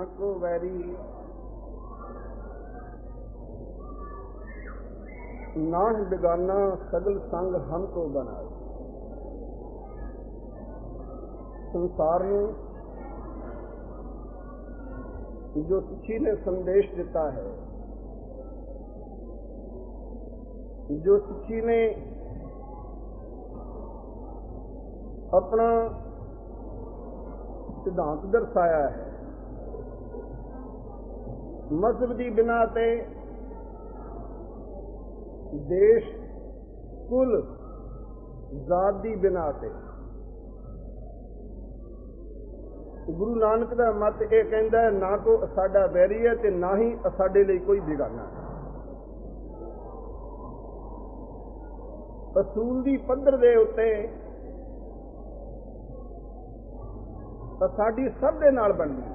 ना को वैरी नाह बेगाना सगल संग हम को बनाए। संसार में जो सिखी ने संदेश दिता है, जो सिखी ने अपना सिद्धांत दर्शाया है, मजहब की बिना ते देश कुल जात की बिना ते गुरु नानक का मत यह कहता है, ना को साडा वैरी है ते ना ही साडे लिए कोई बेगाना है। असूल की पद्धर दे उत्ते साडी सब दे नाल बनदी।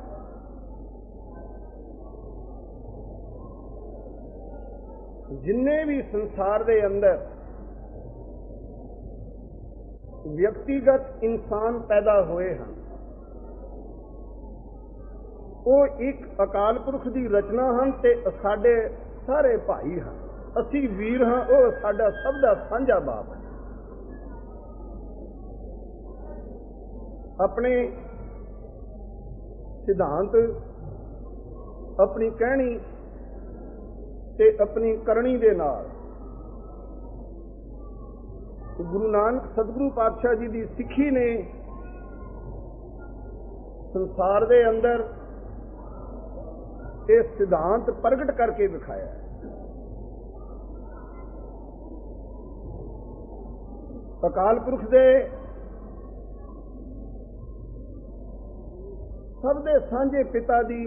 जिन्ने भी संसार दे अंदर व्यक्तिगत इंसान पैदा हुए हैं, वो एक अकाल पुरख की रचना हैं ते साडे सारे भाई हैं। असी वीर हाँ, वो साडा सब दा साझा बाप है। अपने सिद्धांत, अपनी कहनी ते अपनी करनी दे नाल गुरु नानक सतगुरु पातशाह जी की सिक्खी ने संसार दे अंदर ये सिद्धांत प्रगट करके दिखाया है। अकाल पुरख दे सब दे सांझे पिता दी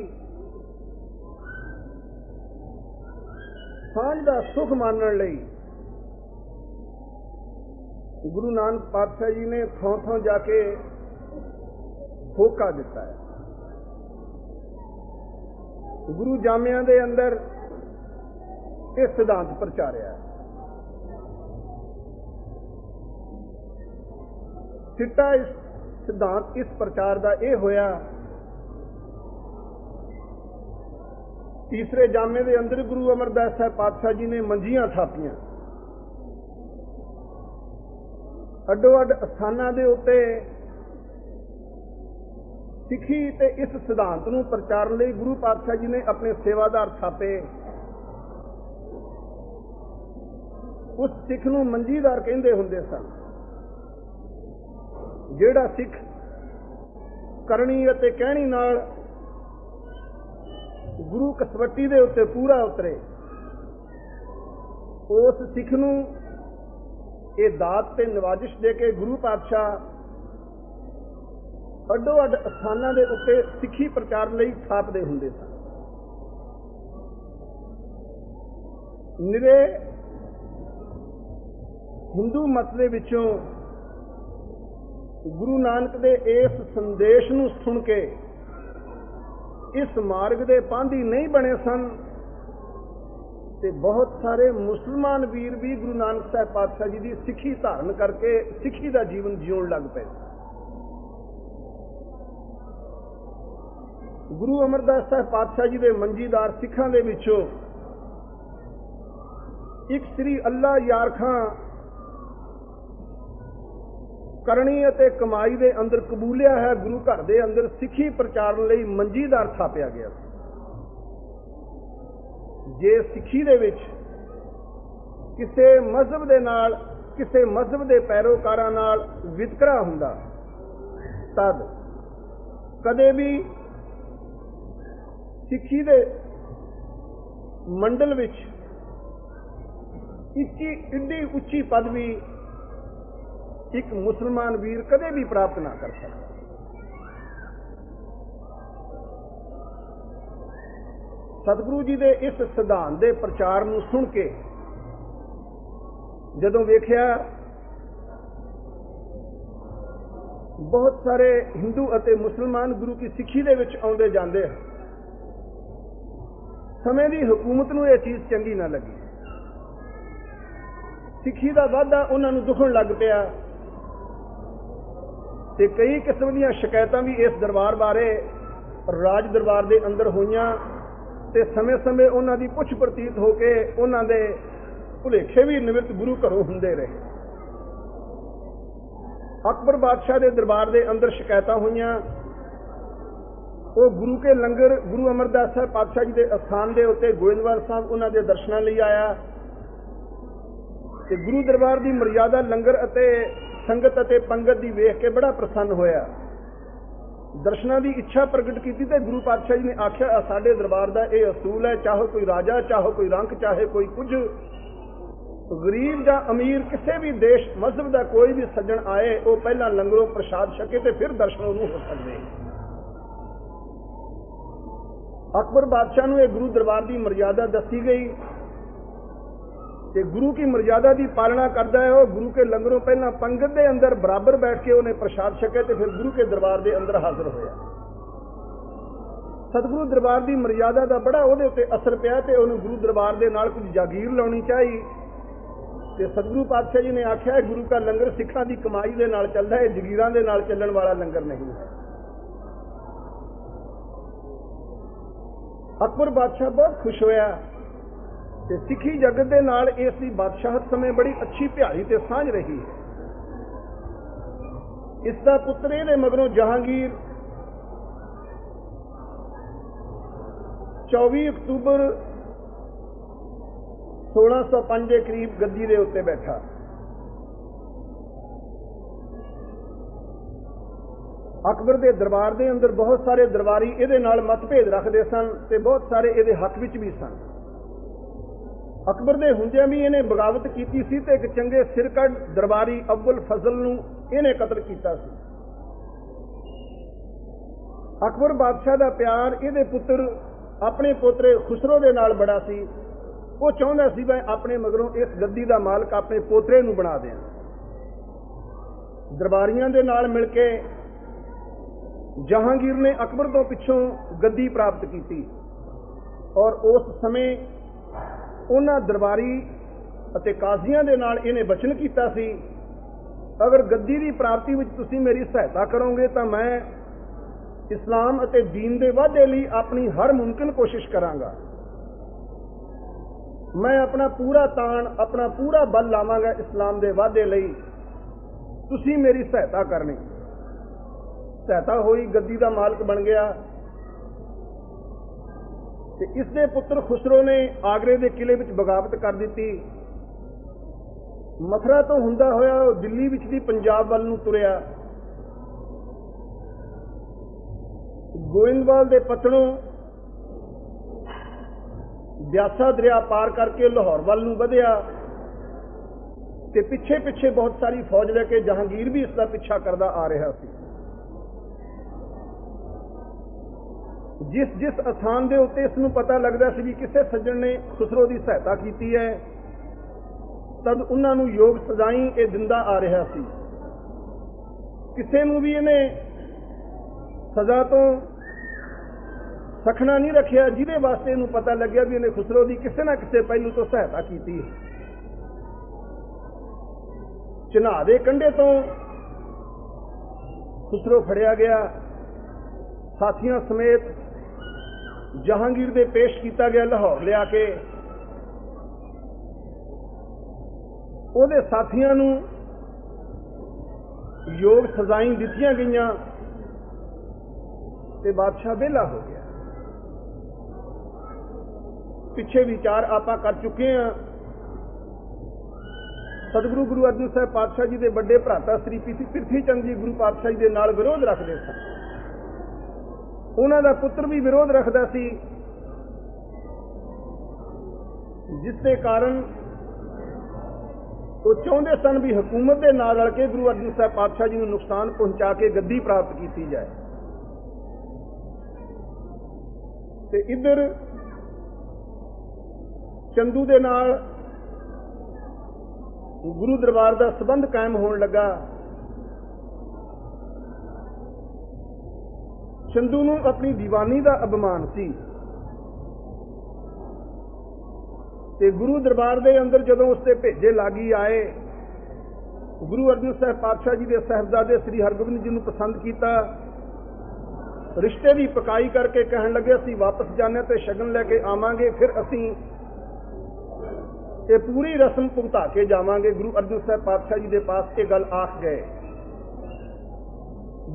सांझ दा सुख मानने लई गुरु नानक पातशाह जी ने थों थों जाके होका दिता है। गुरु जामिया दे अंदर यह सिद्धांत प्रचारिया है। सिट्टा इस सिद्धांत इस प्रचार का यह होया, तीसरे जामे के अंदर गुरु अमरदास साहब पातशाह जी ने मंजियां थापियां, अड्डो अड स्थानां दे उत्ते सिੱਖੀ ते इस सिद्धांत नूं प्रचारन लई गुरु पातशाह जी ने अपने सेवादार थापे। उस सिख नूं मंजीदार कहंदे हुंदे सन। जिहड़ा सिख करनी अते कहणी नाल गुरु कसवट्टी दे उत्ते पूरा उतरे, उस सिख नूं ये दात ते नवाजिश दे के गुरु पातशाह अड्डो अड स्थानां दे उत्ते सिੱਖੀ प्रचार लई थापदे हुंदे सन। निरे हिंदू मत दे विचों गुरु नानक दे इस संदेश नूं सुन के इस मार्ग दे पांधी नहीं बने सन ते बहुत सारे मुसलमान वीर भी गुरु नानक साहब पातशाह जी की सिੱਖੀ धारण करके सिੱਖੀ दा जीवन जीउण लग पए। गुरु अमरदास साहब पातशाह जी के मंजीदार सिखां दे विचों एक श्री अल्लाह यार खां करनी अते कमाई दे अंदर कबूलिया है गुरु घर दे अंदर सिੱਖੀ प्रचार लई मंजीदार थापिया गया। जे सिੱਖੀ दे विच किसे मजहब दे नाल किसे मजहब दे पैरोकारां नाल वितकरा हुंदा तद कदे भी सिੱਖੀ दे मंडल विच इड्डी उच्ची पदवी एक मुसलमान वीर कदे भी प्राप्त ना कर सकता। सतगुरु जी दे इस सिद्धांत दे प्रचार नूं सुन के जदों वेख्या बहुत सारे हिंदू अते मुसलमान गुरु की सिੱਖੀ दे विच आउंदे जांदे हैं, समय की हुकूमत नूं यह चीज़ चंगी ना लगी। सिੱਖੀ का वाधा उन्होंने दुखन लग पिया ते कई किस्म दी शिकायतां भी इस दरबार बारे राज दरबार के अंदर होईयां ते समय समय उन्हां दी पुछ प्रतीत होके उन्हां दे भुलेखे भी निवृत्त गुरु घरों हुंदे रहे। अकबर बादशाह के दरबार के अंदर शिकायत हुईयां, वो गुरु के लंगर गुरु अमरदास साहब पातशाह जी के अस्थान के उत्ते गोइंदवाल साहब उन्हां दे दर्शनां लई आया ते गुरु दरबार की मर्यादा लंगर अते संगत अते पंगत की वेख के बड़ा प्रसन्न होया। दर्शनां की इच्छा प्रगट की ते गुरु पातशाह जी ने आख्या, साडे दरबार का यह असूल है, चाहे कोई राजा, चाहे कोई रंक, चाहे कोई कुछ, गरीब या अमीर किसी भी देश मजहब का कोई भी सज्जन आए वो पहला लंगरों प्रसाद छके ते फिर दर्शन उन्होंने हो सकते। अकबर बादशाह ने गुरु दरबार की मर्यादा दसी गई कि गुरु की मर्यादा की पालना करता है। वो गुरु के लंगरों पहला पंगत के अंदर बराबर बैठ के उन्हें प्रसाद छके तो फिर गुरु के दरबार के अंदर हाजिर होया। सतगुरु दरबार की मर्यादा का बड़ा वो असर पिया तो उन्हें गुरु दरबार के नाल कुछ जागीर लानी चाहिए। तो सतगुरु पातशाह जी ने आख्या, गुरु का लंगर सिखा की कमाई के नाल चलता है, जगीरां दे नाल चलण वाला लंगर नहीं है। अकबर बादशाह बहुत खुश होया ते सिखी जगत के नाल इसकी बादशाहत समय बड़ी अच्छी प्यारी ते सांझ रही है। इसका पुत्र इहदे मगरों जहांगीर 24 अक्तूबर 1605 के करीब गद्दी के उत्ते बैठा। अकबर के दरबार के अंदर बहुत सारे दरबारी इहदे नाल मतभेद रखते सन ते बहुत सारे इहदे हक विच भी सन। अकबर दे हुंदियां भी इन्हें बगावत की सी ते एक चंगे सिरकड़ दरबारी अव्वल फजल नूं इन्हें कतल किया सी। अकबर बादशाह का प्यार इहदे पुत्र अपने पोतरे खुसरो दे नाल बड़ा सी। वो चाहता सी मैं अपने मगरों इस गद्दी का मालक अपने पोतरे नूं बना दें। दरबारियां दे नाल मिल के जहांगीर ने अकबर तो पिछों गद्दी प्राप्त की और उस समय उन्हां दरबारी अते काजियां दे नाल इन्हें वचन किया सी, अगर गद्दी की प्राप्ति विच तुसीं मेरी सहायता करोगे तो मैं इस्लाम अते दीन दे वाधे लई अपनी हर मुमकिन कोशिश करांगा। मैं अपना पूरा ताण अपना पूरा बल लावांगा इस्लाम दे वाधे लई, तुसीं मेरी सहायता करनी। सहायता हुई, गद्दी का मालक बन गया। इसके पुत्र खुसरो ने आगरे के किले विच बगावत कर दी। मथुरा तो हुंदा होया दिल्ली विच दी पंजाब वल नूं तुरिया। गोइंदवाल दे पतनों ब्यासा दरिया पार करके लाहौर वल नूं वधिया ते पिछे पिछे बहुत सारी फौज लेके जहांगीर भी इसका पिछा करता आ रहा सी। जिस जिस अस्थान के उत्ते इसनूं पता लगता सी कि किसी सज्जन ने खुसरो की सहायता की है, तद उन्हां नूं योग सजाई ये दिंदा आ रहा सी। किसी नूं भी इन्हें सजा तो सखना नहीं रखिया जिहदे वास्ते इन्हूं पता लग्या भी इन्हें खुसरो की किसी ना किसी पहलू तो सहायता की है। चिनाह दे कंढे तो खुसरो फड़िया गया, साथियों समेत जहांगीर दे पेश किया गया लाहौर लिया के। उहदे साथियों नूं योग सजाई दित्तियां गईयां ते बादशाह वेला हो गया। पिछे विचार आपां कर चुके हैं। सतगुरु गुरु अर्जन साहब पातशाह जी के बड़े भराता श्री पृथ्वी चंद जी गुरु पातशाह जी के नाल विरोध रखते सन। उन्हां दा पुत्र भी विरोध रखता सी, जिसके कारण वो चाहते सन भी हुकूमत के नाल रल के गुरु अर्जन साहब पातशाह जी को नुकसान पहुंचा के गद्दी प्राप्त की जाए। ते इधर चंदू दे नाल गुरु दरबार का संबंध कायम होने लगा। चंदू नूं अपनी दीवानी का अभिमान सी ते गुरु दरबार के अंदर जदों उसके भेजे लागी आए, गुरु अर्जन साहब पातशाह जी के साहिबजादे श्री हरगोबिंद जी नूं पसंद किया। रिश्ते की पकाई करके कहन लगे असीं वापस जाने तो शगन लैके आवांगे, फिर असीं ये पूरी रस्म भुगता के जावांगे। गुरु अर्जन साहब पातशाह जी के पास ये गल आख गए।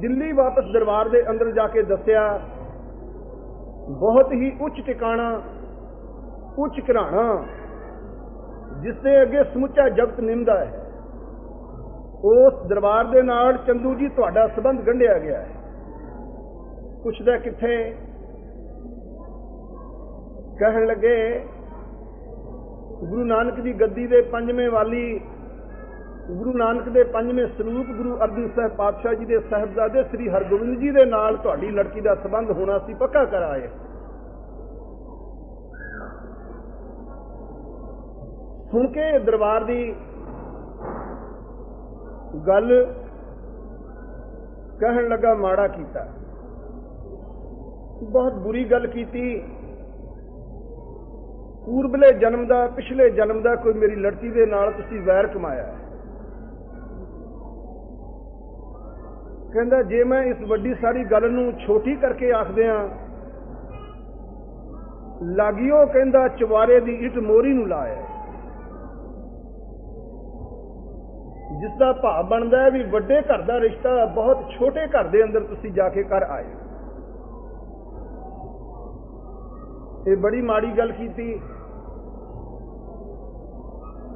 दिल्ली वापस दरबार के अंदर जाके दसिया, बहुत ही उच्च टिकाणा, उच्च घराना, जिसने अगे समुचा जगत निमदा है, उस दरबार के नाल चंदू जी तुहाडा संबंध गंढिया गया है। पुछदा किथे? कहन लगे गुरु नानक की गद्दी के पंजवें वाली, गुरु नानक के पंजवें स्वरूप गुरु अर्जन साहब पातशाह जी के साहिबजादे श्री हरगोबिंद जी के नाल तुहाडी लड़की का संबंध होना सी पक्का कराए। सुन के दरबार की गल कहन लगा माड़ा कीता, बहुत बुरी गल कीती। पूर्वले जन्म का, पिछले जन्म का कोई मेरी लड़की के नाल तुसीं वैर कमाया है। कहंदा जे मैं इस वड्डी सारी गल नूं छोटी करके आख दियां, लागियो कहंदा चवारे दी इट मोरी नूं लाया, जिसका भाव बनता है भी वड्डे घर का रिश्ता बहुत छोटे घर के अंदर तुसीं जाके कर आए। ये बड़ी माड़ी गल की,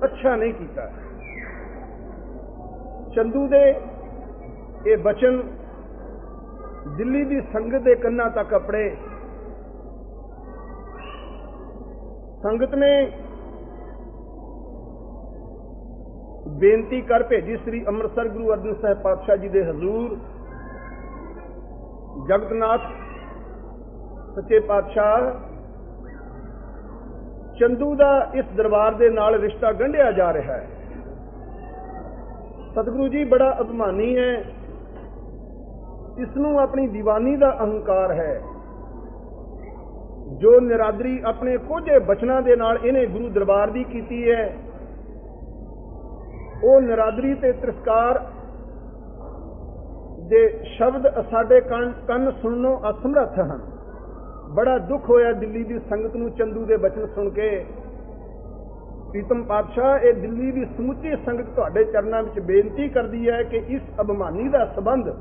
अच्छा नहीं किया। चंदू दे ये बचन दिल्ली की संगत के कन्ना तक अपड़े। संगत ने बेनती कर भेजी श्री अमृतसर गुरु अर्जन साहब पातशाह जी के हजूर, जगतनाथ सच्चे पातशाह चंदू का इस दरबार के नाल रिश्ता गंढिया जा रहा है। सतगुरु जी बड़ा अभिमानी है, इसनूं अपनी दीवानी का अहंकार है। जो निरादरी अपने कुछ बचनों के नाल इन्हें गुरु दरबार की कीती है, वो निरादरी ते तिरस्कार दे शब्द साडे कन सुननों असमर्थ हैं। बड़ा दुख होया दिल्ली की संगत नूं चंदू के बचन सुन के। प्रीतम पातशाह ये दिल्ली की समुची संगत तुहाडे चरणों में बेनती करती है कि इस अभिमानी का संबंध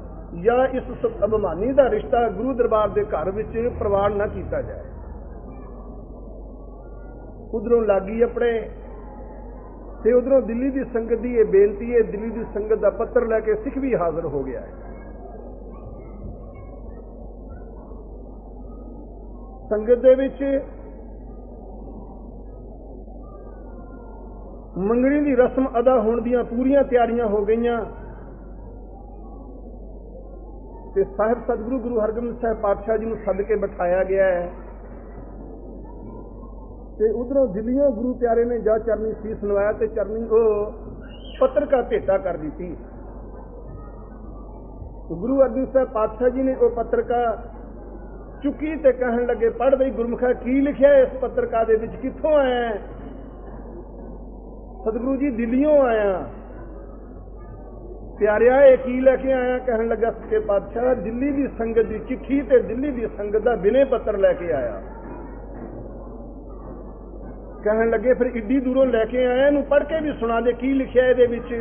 या इस अभिमानी का रिश्ता गुरु दरबार के घर में प्रवान न किया जाए। उधरों लागी अपने ते उधरों दिल्ली की संगत की यह बेनती है। दिल्ली की संगत का पत्र लैके सिख भी हाजिर हो गया है। संगत दे विच मंगणी की रस्म अदा होने दी पूरियां तैयारियां हो गई। साहिब सतगुरु गुरु हरगोबिंद साहब पातशाह जी को सद के बिठाया गया है। ते उधरों दिल्लियों गुरु प्यारे ने जा चरनी सीस नवाया ते चरनी वो पत्र का भेटा कर दी। गुरु अर्जन साहब पातशाह जी ने वो पत्रिका चुकी ते कहन लगे, पढ़ बई गुरमुखा की लिखा है इस पत्रिका दे विच, कित्थों आया? सतगुरु जी दिल्लियों आया। प्यारिया ये की लैके आया? कहन लगा सच्चे पातशाह दिल्ली की संगत की चिट्ठी ते दिल्ली की संगत का विनय पत्र लैके आया। कहन लगे फिर इड्डी दूरों लैके आया, इनू पढ़ के भी सुना दे की लिखा है ये।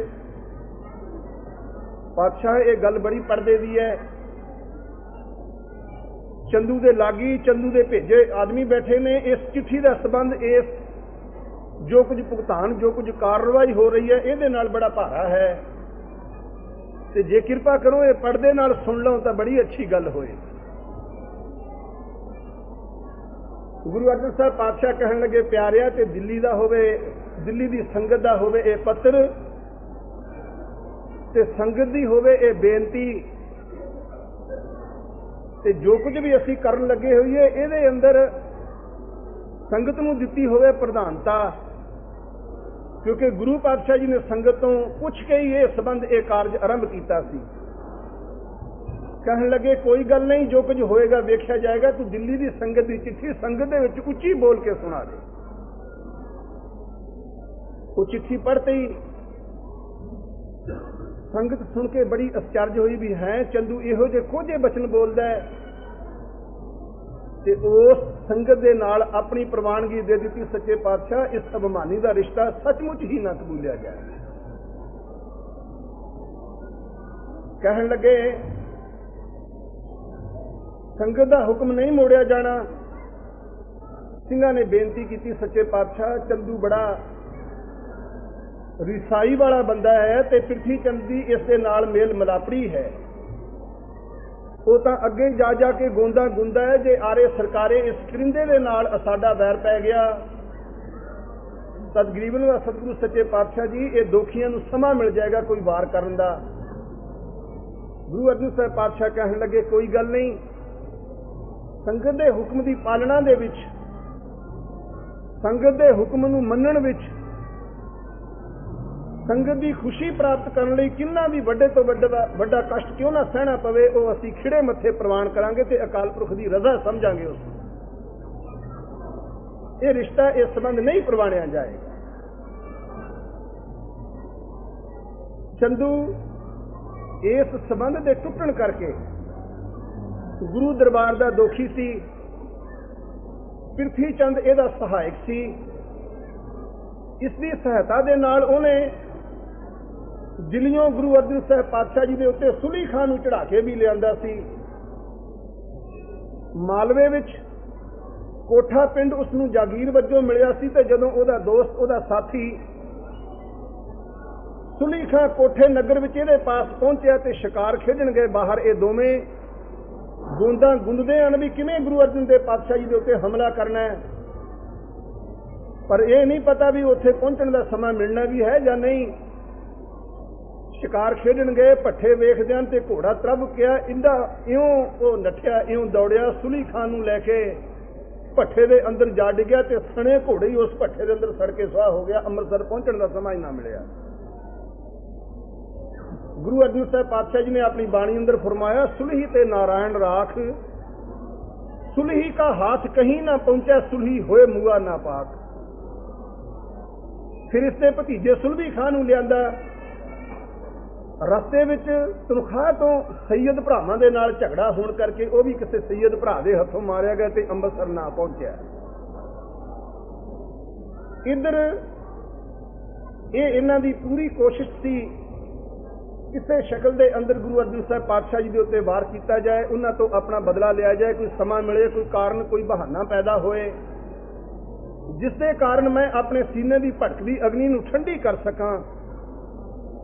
पातशाह ये गल बड़ी पर्दे दी है। चंदू दे लागी चंदू दे भेजे आदमी बैठे ने। इस चिट्ठी का संबंध इस जो कुछ भुगतान जो कुछ कार्रवाई हो रही है ये नाल बड़ा भारा है। ते जे कृपा करो ये पर्दे नाल सुन लो तो बड़ी अच्छी गल होए। गुरु अर्जन साहब पातशाह कहन लगे, प्यारिया ते दिल्ली दा होवे, दिल्ली दी संगत दा होवे ये पत्र, ते संगत दी होवे ये बेनती, ते जो कुछ भी असी करन लगे होइए इहदे अंदर संगत नूं दित्ती होवे प्रधानता। क्योंकि गुरु पातशाह जी ने संगत तो पुछ के ही ये संबंध ये कार्य आरंभ किया सी। कहन लगे कोई गल नहीं, जो कुछ होएगा वेख्या जाएगा, तू दिल्ली की संगत की चिट्ठी संगत दे विच उच्ची बोल के सुना दे। वो चिट्ठी पढ़ते ही संगत सुन के बड़ी आश्चर्य हुई भी है चंदू इहो जे खोजे बचन बोलदा है। ਤੇ ਉਸ ਸੰਗਤ ਦੇ ਨਾਲ ਆਪਣੀ ਪ੍ਰਵਾਨਗੀ ਦੇ ਦਿੱਤੀ ਸੱਚੇ ਪਾਤਸ਼ਾਹ, ਇਸ ਅਭਿਮਾਨੀ ਦਾ ਰਿਸ਼ਤਾ ਸੱਚਮੁੱਚ ਹੀ ਨਾ ਕਬੂਲਿਆ ਜਾਏ। ਕਹਿਣ ਲੱਗੇ ਸੰਗਤ ਦਾ ਹੁਕਮ ਨਹੀਂ ਮੋੜਿਆ ਜਾਣਾ। ਸਿੰਘਾਂ ਨੇ ਬੇਨਤੀ ਕੀਤੀ, ਸੱਚੇ ਪਾਤਸ਼ਾਹ ਚੰਦੂ ਬੜਾ ਰਿਸਾਈ ਵਾਲਾ ਬੰਦਾ ਹੈ ਤੇ ਪ੍ਰਿਥੀ ਚੰਦ ਦੀ ਇਸ ਦੇ ਨਾਲ ਮੇਲ ਮਿਲਾਪੜੀ ਹੈ। ਉਹ ਤਾਂ ਅੱਗੇ ਜਾ ਜਾ ਕੇ ਗੋਂਦਾ ਗੁੰਦਾ ਹੈ, ਜੇ ਆਰੇ ਸਰਕਾਰੇ ਇਸ ਕਰਿੰਦੇ ਦੇ ਨਾਲ ਸਾਡਾ ਵੈਰ ਪੈ ਗਿਆ ਤਾਂ ਤਕਰੀਬਨ ਸਤਿਗੁਰੂ ਸੱਚੇ ਪਾਤਸ਼ਾਹ ਜੀ ਇਹ ਦੋਖੀਆਂ ਨੂੰ ਸਮਾਂ ਮਿਲ ਜਾਏਗਾ ਕੋਈ ਵਾਰ ਕਰਨ ਦਾ। ਗੁਰੂ ਅਰਜਨ ਸਾਹਿਬ ਪਾਤਸ਼ਾਹ ਕਹਿਣ ਲੱਗੇ ਕੋਈ ਗੱਲ ਨਹੀਂ, ਸੰਗਤ ਦੇ ਹੁਕਮ ਦੀ ਪਾਲਣਾ ਦੇ ਵਿੱਚ, ਸੰਗਤ ਦੇ ਹੁਕਮ ਨੂੰ ਮੰਨਣ ਵਿੱਚ, ਸੰਗਤ ਦੀ ਖੁਸ਼ੀ ਪ੍ਰਾਪਤ ਕਰਨ ਲਈ ਕਿੰਨਾ ਵੀ ਵੱਡੇ ਤੋਂ ਵੱਡਾ ਕਸ਼ਟ ਕਿਉਂ ਨਾ ਸਹਿਣਾ ਪਵੇ, ਉਹ ਅਸੀਂ ਖਿੜੇ ਮੱਥੇ ਪ੍ਰਵਾਨ ਕਰਾਂਗੇ ਤੇ ਅਕਾਲ ਪੁਰਖ ਦੀ ਰਜ਼ਾ ਸਮਝਾਂਗੇ ਉਸ ਨੂੰ। ਇਹ ਰਿਸ਼ਤਾ, ਇਹ ਸੰਬੰਧ ਨਹੀਂ ਪ੍ਰਵਾਨਿਆ ਜਾਏਗਾ। ਚੰਦੂ ਇਸ ਸੰਬੰਧ ਦੇ ਟੁੱਟਣ ਕਰਕੇ ਗੁਰੂ ਦਰਬਾਰ ਦਾ ਦੋਖੀ ਸੀ, ਪ੍ਰਿਥੀ ਚੰਦ ਇਹਦਾ ਸਹਾਇਕ ਸੀ। ਇਸ ਦੀ ਸਹਾਇਤਾ ਦੇ ਨਾਲ ਉਹਨੇ ਦਿੱਲੀਓਂ ਗੁਰੂ ਅਰਜਨ ਸਾਹਿਬ ਪਾਤਸ਼ਾਹ ਜੀ ਦੇ ਉੱਤੇ ਸੁਲੀ ਖਾਂ ਨੂੰ ਚੜਾ ਕੇ ਵੀ ਲਿਆਂਦਾ ਸੀ। ਮਾਲਵੇ ਵਿੱਚ ਕੋਠਾ ਪਿੰਡ ਉਸ ਨੂੰ ਜਾਗੀਰ ਵਜੋਂ ਮਿਲਿਆ ਸੀ ਤੇ ਜਦੋਂ ਉਹਦਾ ਦੋਸਤ, ਉਹਦਾ ਸਾਥੀ ਸੁਲੀ ਖਾਂ ਕੋਠੇ ਨਗਰ ਵਿੱਚ ਇਹਦੇ ਪਾਸ ਪਹੁੰਚਿਆ ਤੇ ਸ਼ਿਕਾਰ ਖੇਡਣ ਗਏ ਬਾਹਰ, ਇਹ ਦੋਵੇਂ ਗੋਂਦਾਂ ਗੁੰਦਦੇ ਹਨ ਵੀ ਕਿਵੇਂ ਗੁਰੂ ਅਰਜਨ ਦੇਵ ਪਾਤਸ਼ਾਹ ਜੀ ਦੇ ਉੱਤੇ ਹਮਲਾ ਕਰਨਾ ਹੈ, ਪਰ ਇਹ ਨਹੀਂ ਪਤਾ ਵੀ ਉੱਥੇ ਪਹੁੰਚਣ ਦਾ ਸਮਾਂ ਮਿਲਣਾ ਵੀ ਹੈ ਜਾਂ ਨਹੀਂ। ਸ਼ਿਕਾਰ ਖੇਡਣ ਗਏ, ਭੱਠੇ ਵੇਖਦਿਆਂ ਤੇ ਘੋੜਾ ਤਰਬ ਗਿਆ, ਇੰਦਾ ਇਉਂ ਉਹ ਨੱਠਿਆ, ਇਉਂ ਦੌੜਿਆ, ਸੁਲੀ ਖਾਨ ਨੂੰ ਲੈ ਕੇ ਭੱਠੇ ਦੇ ਅੰਦਰ ਜਾ ਡਿੱਗਿਆ ਤੇ ਸਣੇ ਘੋੜੇ ਹੀ ਉਸ ਭੱਠੇ ਦੇ ਅੰਦਰ ਸੜ ਕੇ ਸੁਆਹ ਹੋ ਗਿਆ। ਅੰਮ੍ਰਿਤਸਰ ਪਹੁੰਚਣ ਦਾ ਸਮਾਂ ਹੀ ਨਾ ਮਿਲਿਆ। ਗੁਰੂ ਅਰਜਨ ਸਾਹਿਬ ਪਾਤਸ਼ਾਹ ਜੀ ਨੇ ਆਪਣੀ ਬਾਣੀ ਅੰਦਰ ਫਰਮਾਇਆ, ਸੁਲही ਤੇ ਨਾਰਾयण राख, सुलही का हाथ कहीं ना पहुंचा, सुलही होए मुआ ना पाक। फिर इसने भतीजे सुलभी खां ਨੂੰ ਲਿਆਂਦਾ। ਰਸਤੇ ਵਿੱਚ ਤਨਖਾਹ ਤੋਂ ਸੈयद ਭਰਾਵਾਂ ਦੇ ਨਾਲ ਝਗੜਾ ਹੋਣ ਕਰਕੇ ਉਹ ਵੀ ਕਿਸੇ ਸੈयद ਭਰਾ ਦੇ ਹੱਥੋਂ ਮਾਰਿਆ ਗਿਆ ਤੇ ਅੰਮ੍ਰਿਤਸਰ ਨਾ ਪਹੁੰਚਿਆ। ਇੱਧਰ ਇਹ ਇਹਨਾਂ ਦੀ ਪੂਰੀ ਕੋਸ਼ਿਸ਼ ਸੀ ਕਿਸੇ ਸ਼ਕਲ ਦੇ ਅੰਦਰ ਗੁਰੂ ਅਰਜਨ ਸਾਹਿਬ ਪਾਤਸ਼ਾਹ ਜੀ ਦੇ ਉੱਤੇ ਵਾਰ ਕੀਤਾ ਜਾਏ, ਉਹਨਾਂ ਤੋਂ ਆਪਣਾ ਬਦਲਾ ਲਿਆ ਜਾਏ, ਕੋਈ ਸਮਾਂ ਮਿਲੇ, ਕੋਈ ਕਾਰਨ, ਕੋਈ ਬਹਾਨਾ ਪੈਦਾ ਹੋਏ ਜਿਸ ਦੇ ਕਾਰਨ ਮੈਂ ਆਪਣੇ ਸੀਨੇ ਦੀ ਭਟਕਦੀ ਅਗਨੀ ਨੂੰ ਠੰਡੀ ਕਰ ਸਕਾਂ।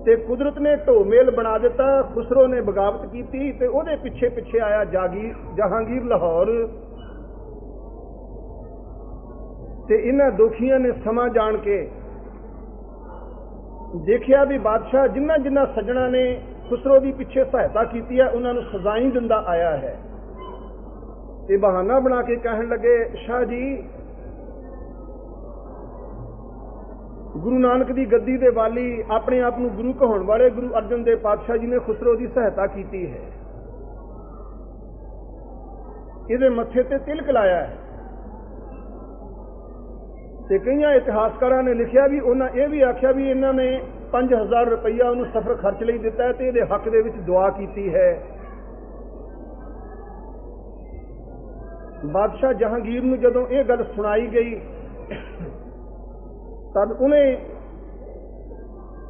ਤੇ ਕੁਦਰਤ ਨੇ ਢੋਮੇਲ ਬਣਾ ਦਿੱਤਾ। ਖੁਸਰੋ ਨੇ ਬਗਾਵਤ ਕੀਤੀ ਤੇ ਉਹਦੇ ਪਿੱਛੇ ਪਿੱਛੇ ਆਇਆ ਜਹਾਂਗੀਰ ਲਾਹੌਰ ਤੇ ਇਹਨਾਂ ਦੋਖੀਆਂ ਨੇ ਸਮਾਂ ਜਾਣ ਕੇ ਦੇਖਿਆ ਵੀ ਬਾਦਸ਼ਾਹ ਜਿਨ੍ਹਾਂ ਜਿਨ੍ਹਾਂ ਸੱਜਣਾ ਨੇ ਖੁਸਰੋ ਦੀ ਪਿੱਛੇ ਸਹਾਇਤਾ ਕੀਤੀ ਹੈ ਉਹਨਾਂ ਨੂੰ ਸਜ਼ਾਈ ਦਿੰਦਾ ਆਇਆ ਹੈ। ਤੇ ਬਹਾਨਾ ਬਣਾ ਕੇ ਕਹਿਣ ਲੱਗੇ, ਸ਼ਾਹ ਜੀ ਗੁਰੂ ਨਾਨਕ ਦੀ ਗੱਦੀ ਦੇ ਵਾਲੀ, ਆਪਣੇ ਆਪ ਨੂੰ ਗੁਰੂ ਕਹਾਉਣ ਵਾਲੇ ਗੁਰੂ ਅਰਜਨ ਦੇਵ ਪਾਤਸ਼ਾਹ ਜੀ ਨੇ ਖੁਸਰੋ ਦੀ ਸਹਾਇਤਾ ਕੀਤੀ ਹੈ, ਇਹਦੇ ਮੱਥੇ ਤੇ ਤਿਲਕ ਲਾਇਆ ਹੈ। ਤੇ ਕਈਆਂ ਇਤਿਹਾਸਕਾਰਾਂ ਨੇ ਲਿਖਿਆ ਵੀ ਉਹਨਾਂ ਇਹ ਵੀ ਆਖਿਆ ਵੀ ਇਹਨਾਂ ਨੇ 5000 ਰੁਪਈਆ ਉਹਨੂੰ ਸਫ਼ਰ ਖਰਚ ਲਈ ਦਿੱਤਾ ਹੈ ਤੇ ਇਹਦੇ ਹੱਕ ਦੇ ਵਿੱਚ ਦੁਆ ਕੀਤੀ ਹੈ। ਬਾਦਸ਼ਾਹ ਜਹਾਂਗੀਰ ਨੂੰ ਜਦੋਂ ਇਹ ਗੱਲ ਸੁਣਾਈ ਗਈ ਤਦ ਉਹਨੇ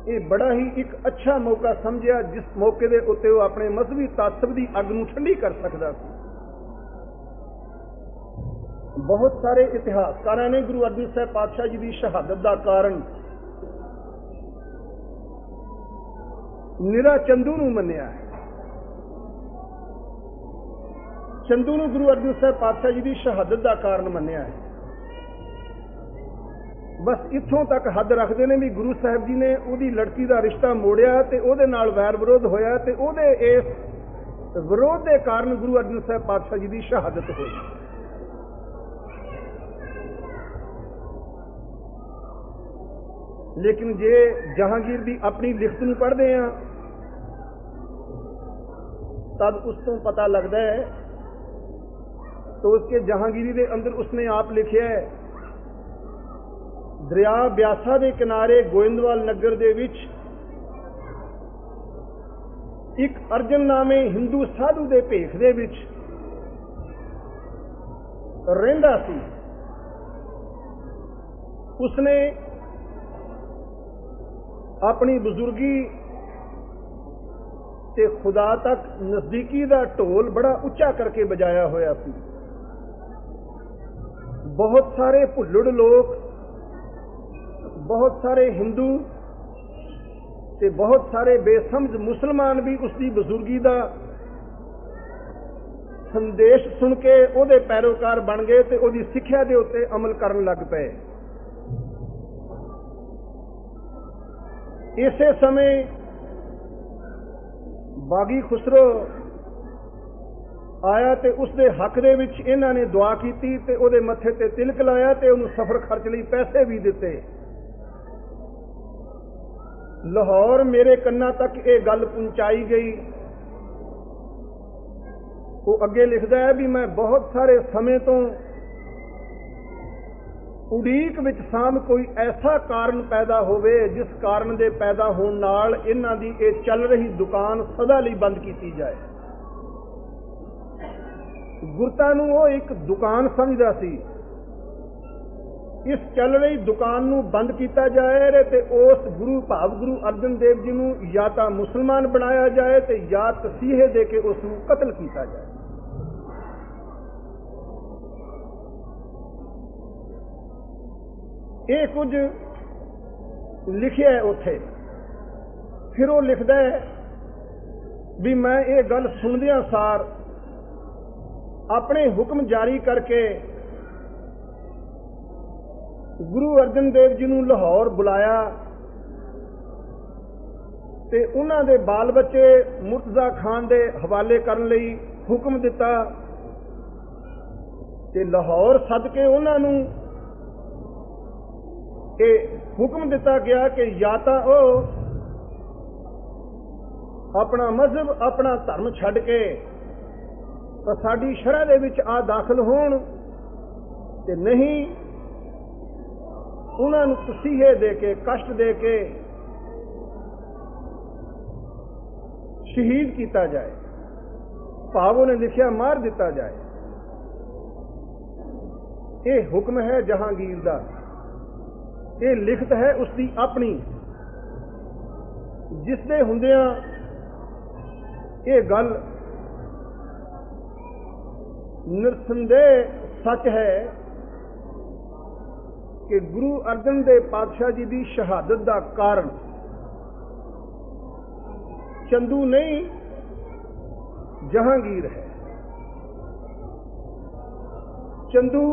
ਇਹ ਬੜਾ ਹੀ ਇੱਕ ਅੱਛਾ ਮੌਕਾ ਸਮਝਿਆ ਜਿਸ ਮੌਕੇ ਦੇ ਉੱਤੇ ਉਹ ਆਪਣੇ ਮਜ਼ਹਬੀ ਤਾਸਬ ਦੀ ਅੱਗ ਨੂੰ ਠੰਡੀ ਕਰ ਸਕਦਾ ਸੀ। ਬਹੁਤ ਸਾਰੇ ਇਤਿਹਾਸਕਾਰਾਂ ਨੇ ਗੁਰੂ ਅਰਜਨ ਸਾਹਿਬ ਪਾਤਸ਼ਾਹ ਜੀ ਦੀ ਸ਼ਹਾਦਤ ਦਾ ਕਾਰਨ ਨਿਰਾ ਚੰਦੂ ਨੂੰ ਮੰਨਿਆ ਹੈ। ਚੰਦੂ ਨੂੰ ਗੁਰੂ ਅਰਜਨ ਸਾਹਿਬ ਪਾਤਸ਼ਾਹ ਜੀ ਦੀ ਸ਼ਹਾਦਤ ਦਾ ਕਾਰਨ ਮੰਨਿਆ ਹੈ। ਬਸ ਇੱਥੋਂ ਤੱਕ ਹੱਦ ਰੱਖਦੇ ਨੇ ਵੀ ਗੁਰੂ ਸਾਹਿਬ ਜੀ ਨੇ ਉਹਦੀ ਲੜਕੀ ਦਾ ਰਿਸ਼ਤਾ ਮੋੜਿਆ ਤੇ ਉਹਦੇ ਨਾਲ ਵੈਰ ਵਿਰੋਧ ਹੋਇਆ ਤੇ ਉਹਦੇ ਇਸ ਵਿਰੋਧ ਦੇ ਕਾਰਨ ਗੁਰੂ ਅਰਜਨ ਸਾਹਿਬ ਪਾਤਸ਼ਾਹ ਜੀ ਦੀ ਸ਼ਹਾਦਤ ਹੋਈ। ਲੇਕਿਨ ਜੇ ਜਹਾਂਗੀਰ ਦੀ ਆਪਣੀ ਲਿਖਤ ਨੂੰ ਪੜ੍ਹਦੇ ਹਾਂ ਤਦ ਉਸ ਤੋਂ ਪਤਾ ਲੱਗਦਾ ਹੈ तो उसके जहांगीरी के अंदर उसने आप लिखा है, दरिया ब्यासा के किनारे गोइंदवाल नगर दे विच एक अर्जन नामे हिंदू साधु के भेख दे विच ਰਹਿੰਦਾ ਸੀ, ਉਸਨੇ ਆਪਣੀ ਬਜ਼ੁਰਗੀ ਤੇ ਖੁਦਾ ਤੱਕ ਨਜ਼ਦੀਕੀ ਦਾ ਢੋਲ ਬੜਾ ਉੱਚਾ ਕਰਕੇ ਵਜਾਇਆ ਹੋਇਆ ਸੀ। ਬਹੁਤ ਸਾਰੇ ਭੁੱਲੜ ਲੋਕ, ਬਹੁਤ ਸਾਰੇ ਹਿੰਦੂ ਤੇ ਬਹੁਤ ਸਾਰੇ ਬੇਸਮਝ ਮੁਸਲਮਾਨ ਵੀ ਉਸ ਦੀ ਬਜ਼ੁਰਗੀ ਦਾ ਸੰਦੇਸ਼ ਸੁਣ ਕੇ ਉਹਦੇ ਪੈਰੋਕਾਰ ਬਣ ਗਏ ਤੇ ਉਹਦੀ ਸਿੱਖਿਆ ਦੇ ਉੱਤੇ ਅਮਲ ਕਰਨ ਲੱਗ ਪਏ। ਇਸੇ ਸਮੇਂ ਬਾਗੀ ਖੁਸਰੋ ਆਇਆ ਤੇ ਉਸਦੇ ਹੱਕ ਦੇ ਵਿੱਚ ਇਹਨਾਂ ਨੇ ਦੁਆ ਕੀਤੀ ਤੇ ਉਹਦੇ ਮੱਥੇ ਤੇ ਤਿਲਕ ਲਾਇਆ ਤੇ ਉਹਨੂੰ ਸਫ਼ਰ ਖਰਚ ਲਈ ਪੈਸੇ ਵੀ ਦਿੱਤੇ। ਲਾਹੌਰ ਮੇਰੇ ਕੰਨਾਂ ਤੱਕ ਇਹ ਗੱਲ ਪਹੁੰਚਾਈ ਗਈ। ਉਹ ਅੱਗੇ ਲਿਖਦਾ ਹੈ ਵੀ ਮੈਂ ਬਹੁਤ ਸਾਰੇ ਸਮੇਂ ਤੋਂ ਉਡੀਕ ਵਿੱਚ ਸਾਂ ਕੋਈ ਐਸਾ ਕਾਰਨ ਪੈਦਾ ਹੋਵੇ ਜਿਸ ਕਾਰਨ ਦੇ ਪੈਦਾ ਹੋਣ ਨਾਲ ਇਹਨਾਂ ਦੀ ਇਹ ਚੱਲ ਰਹੀ ਦੁਕਾਨ ਸਦਾ ਲਈ ਬੰਦ ਕੀਤੀ ਜਾਏ। ਗੁਰਤਾ ਨੂੰ ਉਹ ਇੱਕ ਦੁਕਾਨ ਸਮਝਦਾ ਸੀ। ਇਸ ਚੱਲ ਰਹੀ ਦੁਕਾਨ ਨੂੰ ਬੰਦ ਕੀਤਾ ਜਾਏ ਤੇ ਉਸ ਗੁਰੂ ਭਾਵ ਗੁਰੂ ਅਰਜਨ ਦੇਵ ਜੀ ਨੂੰ ਜਾਂ ਤਾਂ ਮੁਸਲਮਾਨ ਬਣਾਇਆ ਜਾਏ ਤੇ ਜਾਂ ਤਸੀਹੇ ਦੇ ਕੇ ਉਸ ਨੂੰ ਕਤਲ ਕੀਤਾ ਜਾਏ। ਇਹ ਕੁਝ ਲਿਖਿਆ ਉੱਥੇ। ਫਿਰ ਉਹ ਲਿਖਦਾ ਹੈ ਵੀ ਮੈਂ ਇਹ ਗੱਲ ਸੁਣਦਿਆਂ ਸਾਰ ਆਪਣੇ ਹੁਕਮ ਜਾਰੀ ਕਰਕੇ ਗੁਰੂ ਅਰਜਨ ਦੇਵ ਜੀ ਨੂੰ ਲਾਹੌਰ ਬੁਲਾਇਆ ਤੇ ਉਹਨਾਂ ਦੇ ਬਾਲ ਬੱਚੇ ਮੁਰਤਜ਼ਾ ਖਾਨ ਦੇ ਹਵਾਲੇ ਕਰਨ ਲਈ ਹੁਕਮ ਦਿੱਤਾ ਤੇ ਲਾਹੌਰ ਸੱਦ ਕੇ ਉਹਨਾਂ ਨੂੰ ਇਹ ਹੁਕਮ ਦਿੱਤਾ ਗਿਆ ਕਿ ਜਾਂ ਤਾਂ ਉਹ ਆਪਣਾ ਮਜ਼ਹਬ ਆਪਣਾ ਧਰਮ ਛੱਡ ਕੇ ਸਾਡੀ ਸ਼ਰਅ ਦੇ ਵਿੱਚ ਆ ਦਾਖਲ ਹੋਣ ਤੇ ਨਹੀਂ ਉਹਨਾਂ ਨੂੰ ਤਸੀਹੇ ਦੇ ਕੇ ਕਸ਼ਟ ਦੇ ਕੇ ਸ਼ਹੀਦ ਕੀਤਾ ਜਾਏ। ਭਾਵੋਂ ਨੇ ਲਿਖਿਆ ਮਾਰ ਦਿੱਤਾ ਜਾਏ। ਇਹ ਹੁਕਮ ਹੈ ਜਹਾਂਗੀਰ ਦਾ। ਇਹ ਲਿਖਤ ਹੈ ਉਸ ਦੀ ਆਪਣੀ, ਜਿਸ ਦੇ ਹੁੰਦਿਆਂ ਇਹ ਗੱਲ ਨਿਰਸੰਦੇਹ ਸੱਚ ਹੈ ਕਿ ਗੁਰੂ ਅਰਜਨ ਦੇਵ ਪਾਤਸ਼ਾਹ ਜੀ ਦੀ ਸ਼ਹਾਦਤ ਦਾ ਕਾਰਨ ਚੰਦੂ ਨਹੀਂ ਜਹਾਂਗੀਰ ਹੈ। ਚੰਦੂ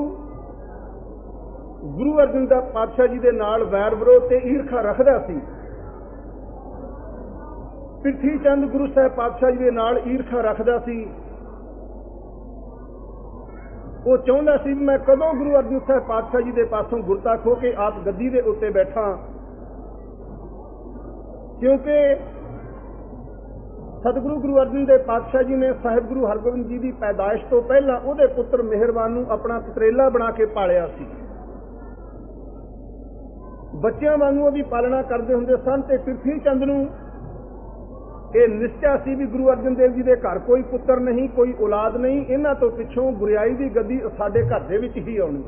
ਗੁਰੂ ਅਰਜਨ ਦੇਵ ਪਾਤਸ਼ਾਹ ਜੀ ਦੇ ਨਾਲ ਵੈਰ ਵਿਰੋਧ ਤੇ ਈਰਖਾ ਰੱਖਦਾ ਸੀ। ਪ੍ਰਿਥੀ ਚੰਦ ਗੁਰੂ ਸਾਹਿਬ ਪਾਤਸ਼ਾਹ ਜੀ ਦੇ ਨਾਲ ਈਰਖਾ ਰੱਖਦਾ ਸੀ। ਉਹ ਚਾਹੁੰਦਾ ਸੀ ਵੀ ਮੈਂ ਕਦੋਂ ਗੁਰੂ ਅਰਜਨ ਸਾਹਿਬ ਪਾਤਸ਼ਾਹ ਜੀ ਦੇ ਪਾਸੋਂ ਗੁਰਤਾ ਖੋ ਕੇ ਆਪ ਗੱਦੀ ਦੇ ਉੱਤੇ ਬੈਠਾ, ਕਿਉਂਕਿ ਸਤਿਗੁਰੂ ਗੁਰੂ ਅਰਜਨ ਦੇਵ ਪਾਤਸ਼ਾਹ ਜੀ ਨੇ ਸਾਹਿਬ ਗੁਰੂ ਹਰਗੋਬਿੰਦ ਜੀ ਦੀ ਪੈਦਾਇਸ਼ ਤੋਂ ਪਹਿਲਾਂ ਉਹਦੇ ਪੁੱਤਰ ਮਿਹਰਬਾਨ ਨੂੰ ਆਪਣਾ ਪਤਰੇਲਾ ਬਣਾ ਕੇ ਪਾਲਿਆ ਸੀ। ਬੱਚਿਆਂ ਵਾਂਗੂ ਉਹਦੀ ਪਾਲਣਾ ਕਰਦੇ ਹੁੰਦੇ ਸਨ ਤੇ ਪ੍ਰਿਥੀ ਚੰਦ ਨੂੰ ਇਹ ਨਿਸ਼ਚਾ ਸੀ ਵੀ ਗੁਰੂ ਅਰਜਨ ਦੇਵ ਜੀ ਦੇ ਘਰ ਕੋਈ ਪੁੱਤਰ ਨਹੀਂ, ਕੋਈ ਔਲਾਦ ਨਹੀਂ, ਇਹਨਾਂ ਤੋਂ ਪਿੱਛੋਂ ਗੁਰਿਆਈ ਦੀ ਗੱਦੀ ਸਾਡੇ ਘਰ ਦੇ ਵਿੱਚ ਹੀ ਆਉਣੀ।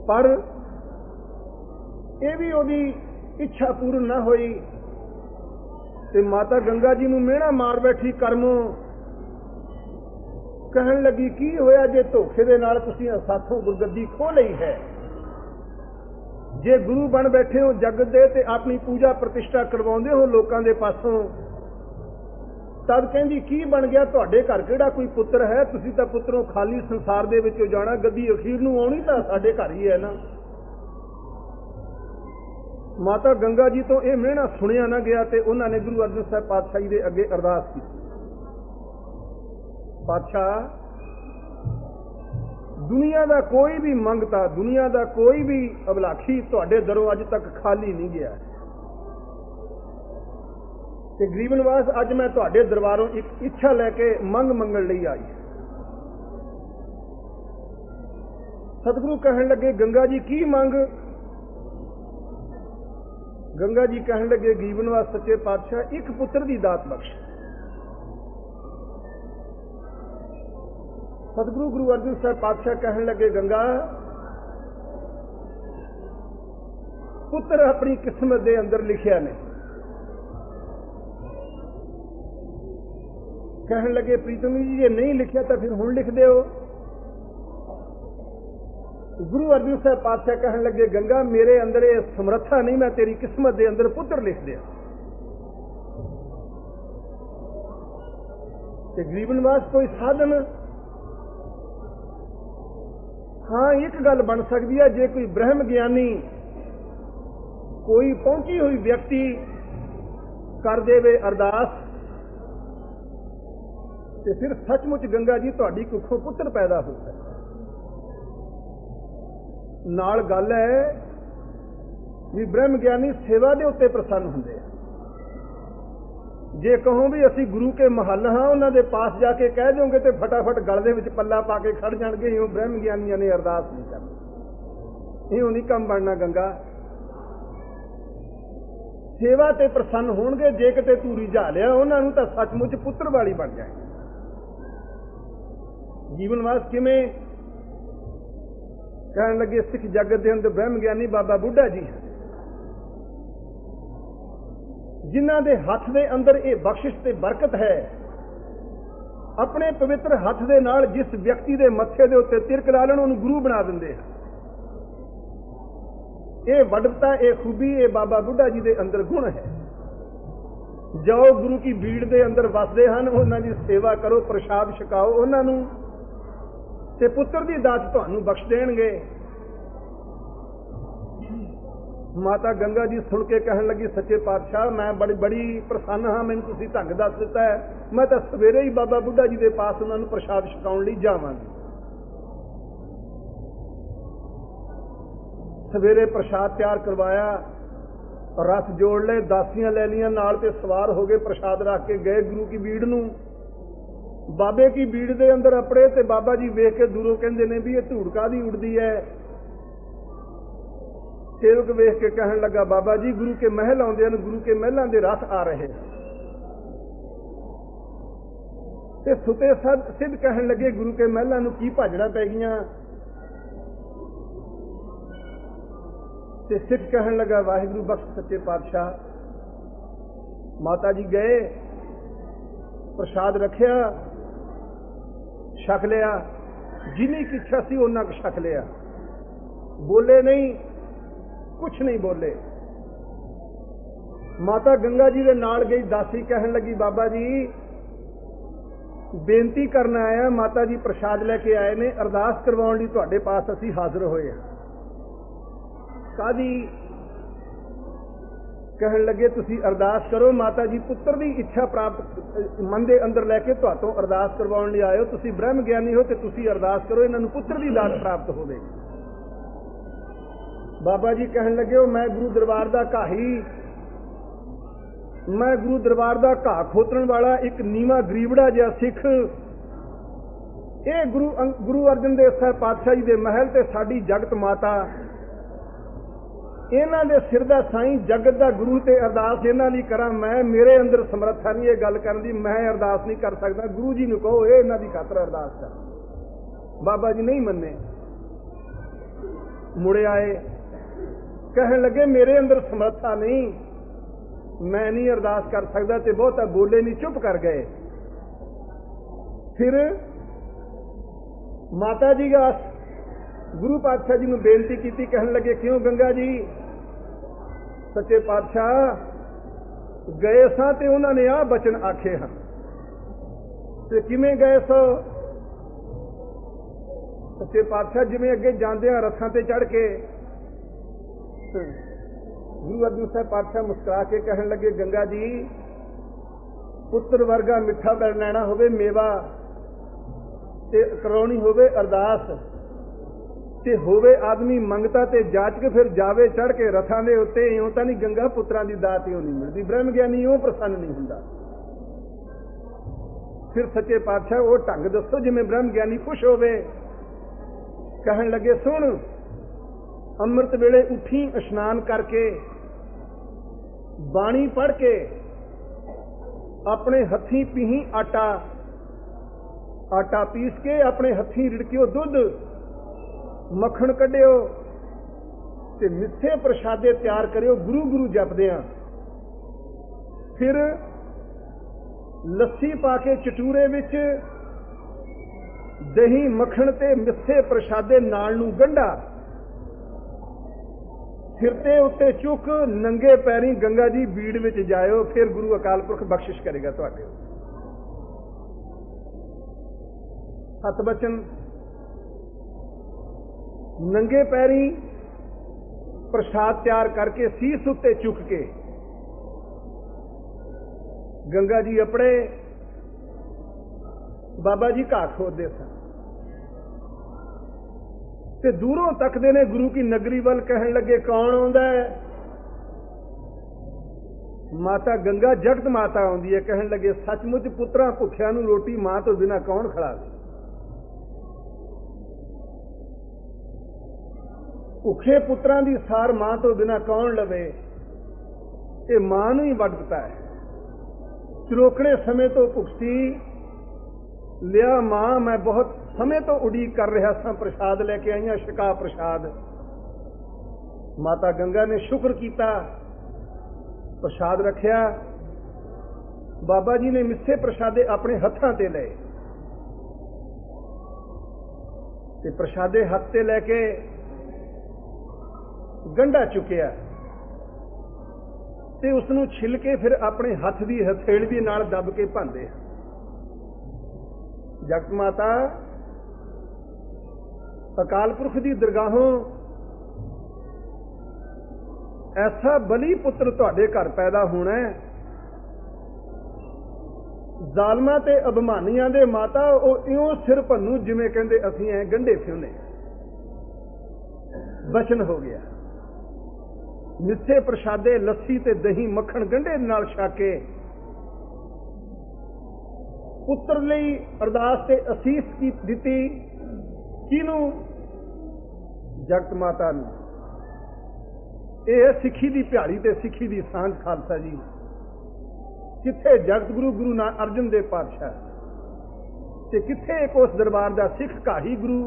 ਪਰ ਇਹ ਵੀ ਉਹਦੀ ਇੱਛਾ ਪੂਰਨ ਨਾ ਹੋਈ ਤੇ ਮਾਤਾ ਗੰਗਾ ਜੀ ਨੂੰ ਮਿਹਣਾ ਮਾਰ ਬੈਠੀ ਕਰਮੋਂ। ਕਹਿਣ ਲੱਗੀ ਕੀ ਹੋਇਆ ਜੇ ਧੋਖੇ ਦੇ ਨਾਲ ਤੁਸੀਂ ਸਾਥੋਂ ਗੁਰਗੱਦੀ ਖੋਹ ਲਈ ਹੈ। ਜੇ ਗੁਰੂ ਬਣ ਬੈਠੇ ਹੋ ਜਗਤ ਦੇ ਤੇ ਆਪਣੀ ਪੂਜਾ ਪ੍ਰਤਿਸ਼ਠਾ ਕਰਵਾਉਂਦੇ ਹੋ ਲੋਕਾਂ ਦੇ ਪਾਸੋਂ, ਤਦ ਕਹਿੰਦੀ ਕੀ ਬਣ ਗਿਆ, ਤੁਹਾਡੇ ਘਰ ਕਿਹੜਾ ਕੋਈ ਪੁੱਤਰ ਹੈ, ਤੁਸੀਂ ਤਾਂ ਪੁੱਤਰੋਂ ਖਾਲੀ ਸੰਸਾਰ ਦੇ ਵਿੱਚੋਂ ਜਾਣਾ, ਗੱਦੀ ਅਖੀਰ ਨੂੰ ਆਉਣੀ ਤਾਂ ਸਾਡੇ ਘਰ ਹੀ ਹੈ ਨਾ। ਮਾਤਾ ਗੰਗਾ ਜੀ ਤੋਂ ਇਹ ਮਿਹਣਾ ਸੁਣਿਆ ਨਾ ਗਿਆ ਤੇ ਉਹਨਾਂ ਨੇ ਗੁਰੂ ਅਰਜਨ ਸਾਹਿਬ ਪਾਤਸ਼ਾਹ ਜੀ ਦੇ ਅੱਗੇ ਅਰਦਾਸ ਕੀਤੀ, ਪਾਤਸ਼ਾਹ ਦੁਨੀਆ ਦਾ ਕੋਈ ਵੀ ਮੰਗਤਾ, ਦੁਨੀਆ ਦਾ ਕੋਈ ਵੀ ਅਭਿਲਾਖੀ ਤੁਹਾਡੇ ਦਰੋਂ ਅੱਜ ਤੱਕ ਖਾਲੀ ਨਹੀਂ ਗਿਆ ਤੇ ਗਰੀਬ ਨਿਵਾਸ ਅੱਜ ਮੈਂ ਤੁਹਾਡੇ ਦਰਬਾਰੋਂ ਇੱਕ ਇੱਛਾ ਲੈ ਕੇ ਮੰਗਣ ਲਈ ਆਈ। ਸਤਿਗੁਰੂ ਕਹਿਣ ਲੱਗੇ ਗੰਗਾ ਜੀ ਕੀ ਮੰਗ। ਗੰਗਾ ਜੀ ਕਹਿਣ ਲੱਗੇ ਗਰੀਬ ਨਿਵਾਸ ਸੱਚੇ ਪਾਤਸ਼ਾਹ ਇੱਕ ਪੁੱਤਰ ਦੀ ਦਾਤ ਬਖਸ਼। सतगुरु गुरु अर्जन साहब पातशाह कहन लगे, गंगा पुत्र अपनी किस्मत के अंदर लिखिया ने। कहन लगे, प्रीतम जी जे नहीं लिखिया तो फिर हुण लिख दो। गुरु अर्जन साहब पातशाह कहन लगे, गंगा मेरे अंदर ये समर्था नहीं, मैं तेरी किस्मत के अंदर पुत्र लिख दिया। गरीब निवास कोई साधन, हाँ एक गल बन सकती है, जे कोई ब्रह्म ज्ञानी कोई पहुंची हुई व्यक्ति कर देवे अरदास, तो फिर सचमुच गंगा जी तुहाडी कुखों पुत्र पैदा होता है। नाल गल है भी ब्रह्म ज्ञानी सेवा के उत्ते प्रसन्न होंदे आ। जे कहो भी असी गुरु के महल हाँ, उन्होंने पास जाके कह दोगे तो फटाफट गल दे विच पल्ला पा के खड़ जाणगे, इं ब्रह्म ज्ञानियों ने अरदास नहीं करनी, इं नहीं कम बनना। गंगा सेवा ते प्रसन्न होणगे, जे किते तू रिझा लिया उन्होंने तो सचमुच पुत्र वाली बन जाए। जीवनवास किवें? कहन लगे, सिख जगत के अंदर ब्रह्म ज्ञानी बाबा बुढ़ा जी जिन्हां दे हथ दे अंदर ये बख्शिश ते बरकत है। अपने पवित्र हथ दे नाल जिस व्यक्ति दे मत्थे दे उत्ते तिरक ला लैण उहनूं गुरु बना दिंदे हैं। ये वड्डता, ये खूबी, ये बाबा बुढ़ा जी दे अंदर गुण है। जो गुरु की भीड़ दे अंदर वसदे हैं उन्हां दी सेवा करो, प्रसाद छकाओ उन्हां नूं, ते पुत्र दी दात तुहानूं बख्श देणगे। माता गंगा जी सुन के कहन लगी, सच्चे पातशाह मैं बड़ी बड़ी प्रसन्न हाँ, मैनूं तुसीं ढंग दस दिता है, मैं तो सवेरे ही बाबा बुढ़ा जी के पास उन्होंने प्रसाद छकाउण लई जावांगी। सवेरे प्रसाद तैयार करवाया, रथ जोड़ ले, दासियां ले लियां नाल ते सवार हो गए, प्रसाद रख के गए गुरु की भीड़ नूं। बाबे की भीड़ दे अंदर अपड़े ते बाबा जी वेख के दूरों कहंदे ने भी ये धूड़का दी उड़दी है। सेवक वेख के कहन लगा, बाबा जी गुरु के महल आउंदे ने, गुरु के महलों के रथ आ रहे हैं। ते सुते सिद्ध कहन लगे, गुरु के महलों नूं की भाजड़ा पै गईयां। ते सिख कहन लगा, वाहिगुरु बख्श सच्चे पातशाह। माता जी गए, प्रसाद रखिया, छक लिया, जिन्नी की इच्छा सी उन्ना क छक लिया, बोले नहीं, कुछ नहीं बोले। माता गंगा जी के नाल गई दासी कहन लगी, बाबा जी बेनती करना आया, माता जी प्रसाद लेके आए ने, अरदास करवाउण लई तुहाडे पास असीं हाज़र होए हां। कादी? कहन लगे, तुसीं अरदास करो, माता जी पुत्र की इच्छा प्राप्त मन के अंदर लैके तुहातों अरदास करवाउण लई आए हो, तुसीं ब्रह्म ज्ञानी हो, तो तुसीं अरदास करो, इन्हां नूं पुत्र की दात प्राप्त होवेगी। बाबा जी कहन लगे, मैं गुरु दरबार का घाही, मैं गुरु दरबार का घा खोतरन वाला एक नीवा गरीबड़ा जिहा सिख, ये गुरु अर्जन देव साहब पातशाह जी के महल ते साडी जगत माता, इन्हां दे सिर दा साईं जगत दा गुरु ते अरदास इन्हां लई करां मैं, मेरे अंदर समर्था नहीं ये गल करन दी, मैं अरदास नहीं कर सकदा, गुरु जी नूं कहो ये इन्हां दी खातर अरदास कर। बाबा जी नहीं मन्ने, मुड़े आए, कहन लगे मेरे अंदर समर्था नहीं, मैं नहीं अरदास कर सकता, ते बहुता बोले नहीं, चुप कर गए। फिर माता जी का गुरु पातशाह जी ने बेनती की, कहन लगे, क्यों गंगा जी? सच्चे पातशाह गए सां ते उन्होंने आ बचन आखे हैं, ते किवें गए सो? सच्चे पातशाह जिवें अगे जांदे रथां ते चढ़ के, गुरु अर्जन साहब पातशाह मुस्कुरा के कहन लगे, गंगा जी पुत्र वर्गा मिठा बैठना होवे मेवा, ते करौनी होवे अरदास, ते होवे आदमी मंगता ते जाचक, फिर जावे चढ़ के रथां दे उत्ते, इउं तां नहीं गंगा पुत्रां दी दात इउं नहीं मिलदी, ब्रह्म ज्ञानी इउं प्रसन्न नहीं हुंदा। फिर सच्चे पातशाह वो ढंग दसो जिवें ब्रह्म ज्ञानी खुश होवे। कहन लगे, सुन अमृत वेले उठी इशनान करके बाणी पढ़ के अपने हथी पीही आटा, आटा पीस के अपने हथी रिड़कियो दुध मक्खण कढ़ियो ते मिठे प्रशादे तैयार करियो गुरु गुरु जपदियां। फिर लस्सी पाके चटूरे विच दही मक्खण ते मिठे प्रशादे नाल नूं गंढा सिर ते उत्ते चुक नंगे पैरी गंगा जी बीड़ विच जायो। फिर गुरु अकाल पुरख बख्शिश करेगा तुहाडे। सत बचन नंगे पैरी प्रसाद तैयार करके सीस उत्ते चुक के गंगा जी अपने बाबा जी घाह खोदते सन ते दूरों तकते ने गुरु की नगरी वाल। कहन लगे कौन आउंदा है? माता गंगा जगत माता आउंदी है। कहन लगे सचमुच पुत्रा भुखिया नूं रोटी मां तो बिना कौन खिलावे? भुखे पुत्रां दी सार मां तो बिना कौन लवे? ये मां नूं ही वडता है। चरोकड़े समय तो भुखती लिया मां, मैं बहुत समय तो उड़ीक कर रहा सा, प्रसाद लेके आईया शिका प्रसाद। माता गंगा ने शुक्र किया, प्रसाद रखिया। बाबा जी ने मिस्से प्रसादे अपने हथां ते लए ते प्रसादे हथ ते लैके गंढा चुकिया ते उसनूं छिल के फिर अपने हथ की हथेली नाल दब के भांदे। जगत माता अकाल पुरख की दरगाहों ऐसा बली पुत्र तुहाडे घर पैदा होना है। जालमां ते अभिमानियां दे माता वो इउं सिर भन्नू जिवें कहंदे असीं ऐ गंढे फिरने। बचन हो गया। मिठे प्रसादे लस्सी ते दही मक्खण गंढे नाल छक के पुत्र लई अरदास ते असीस की दिती। किनू? जगत माता नूं। यह सिक्खी दी भ्याली ते सिक्खी दी सांझ खालसा जी। किथे जगत गुरु गुरु नानक अर्जन देव पातशाह ते किथे एक उस दरबार दा सिख काही गुरु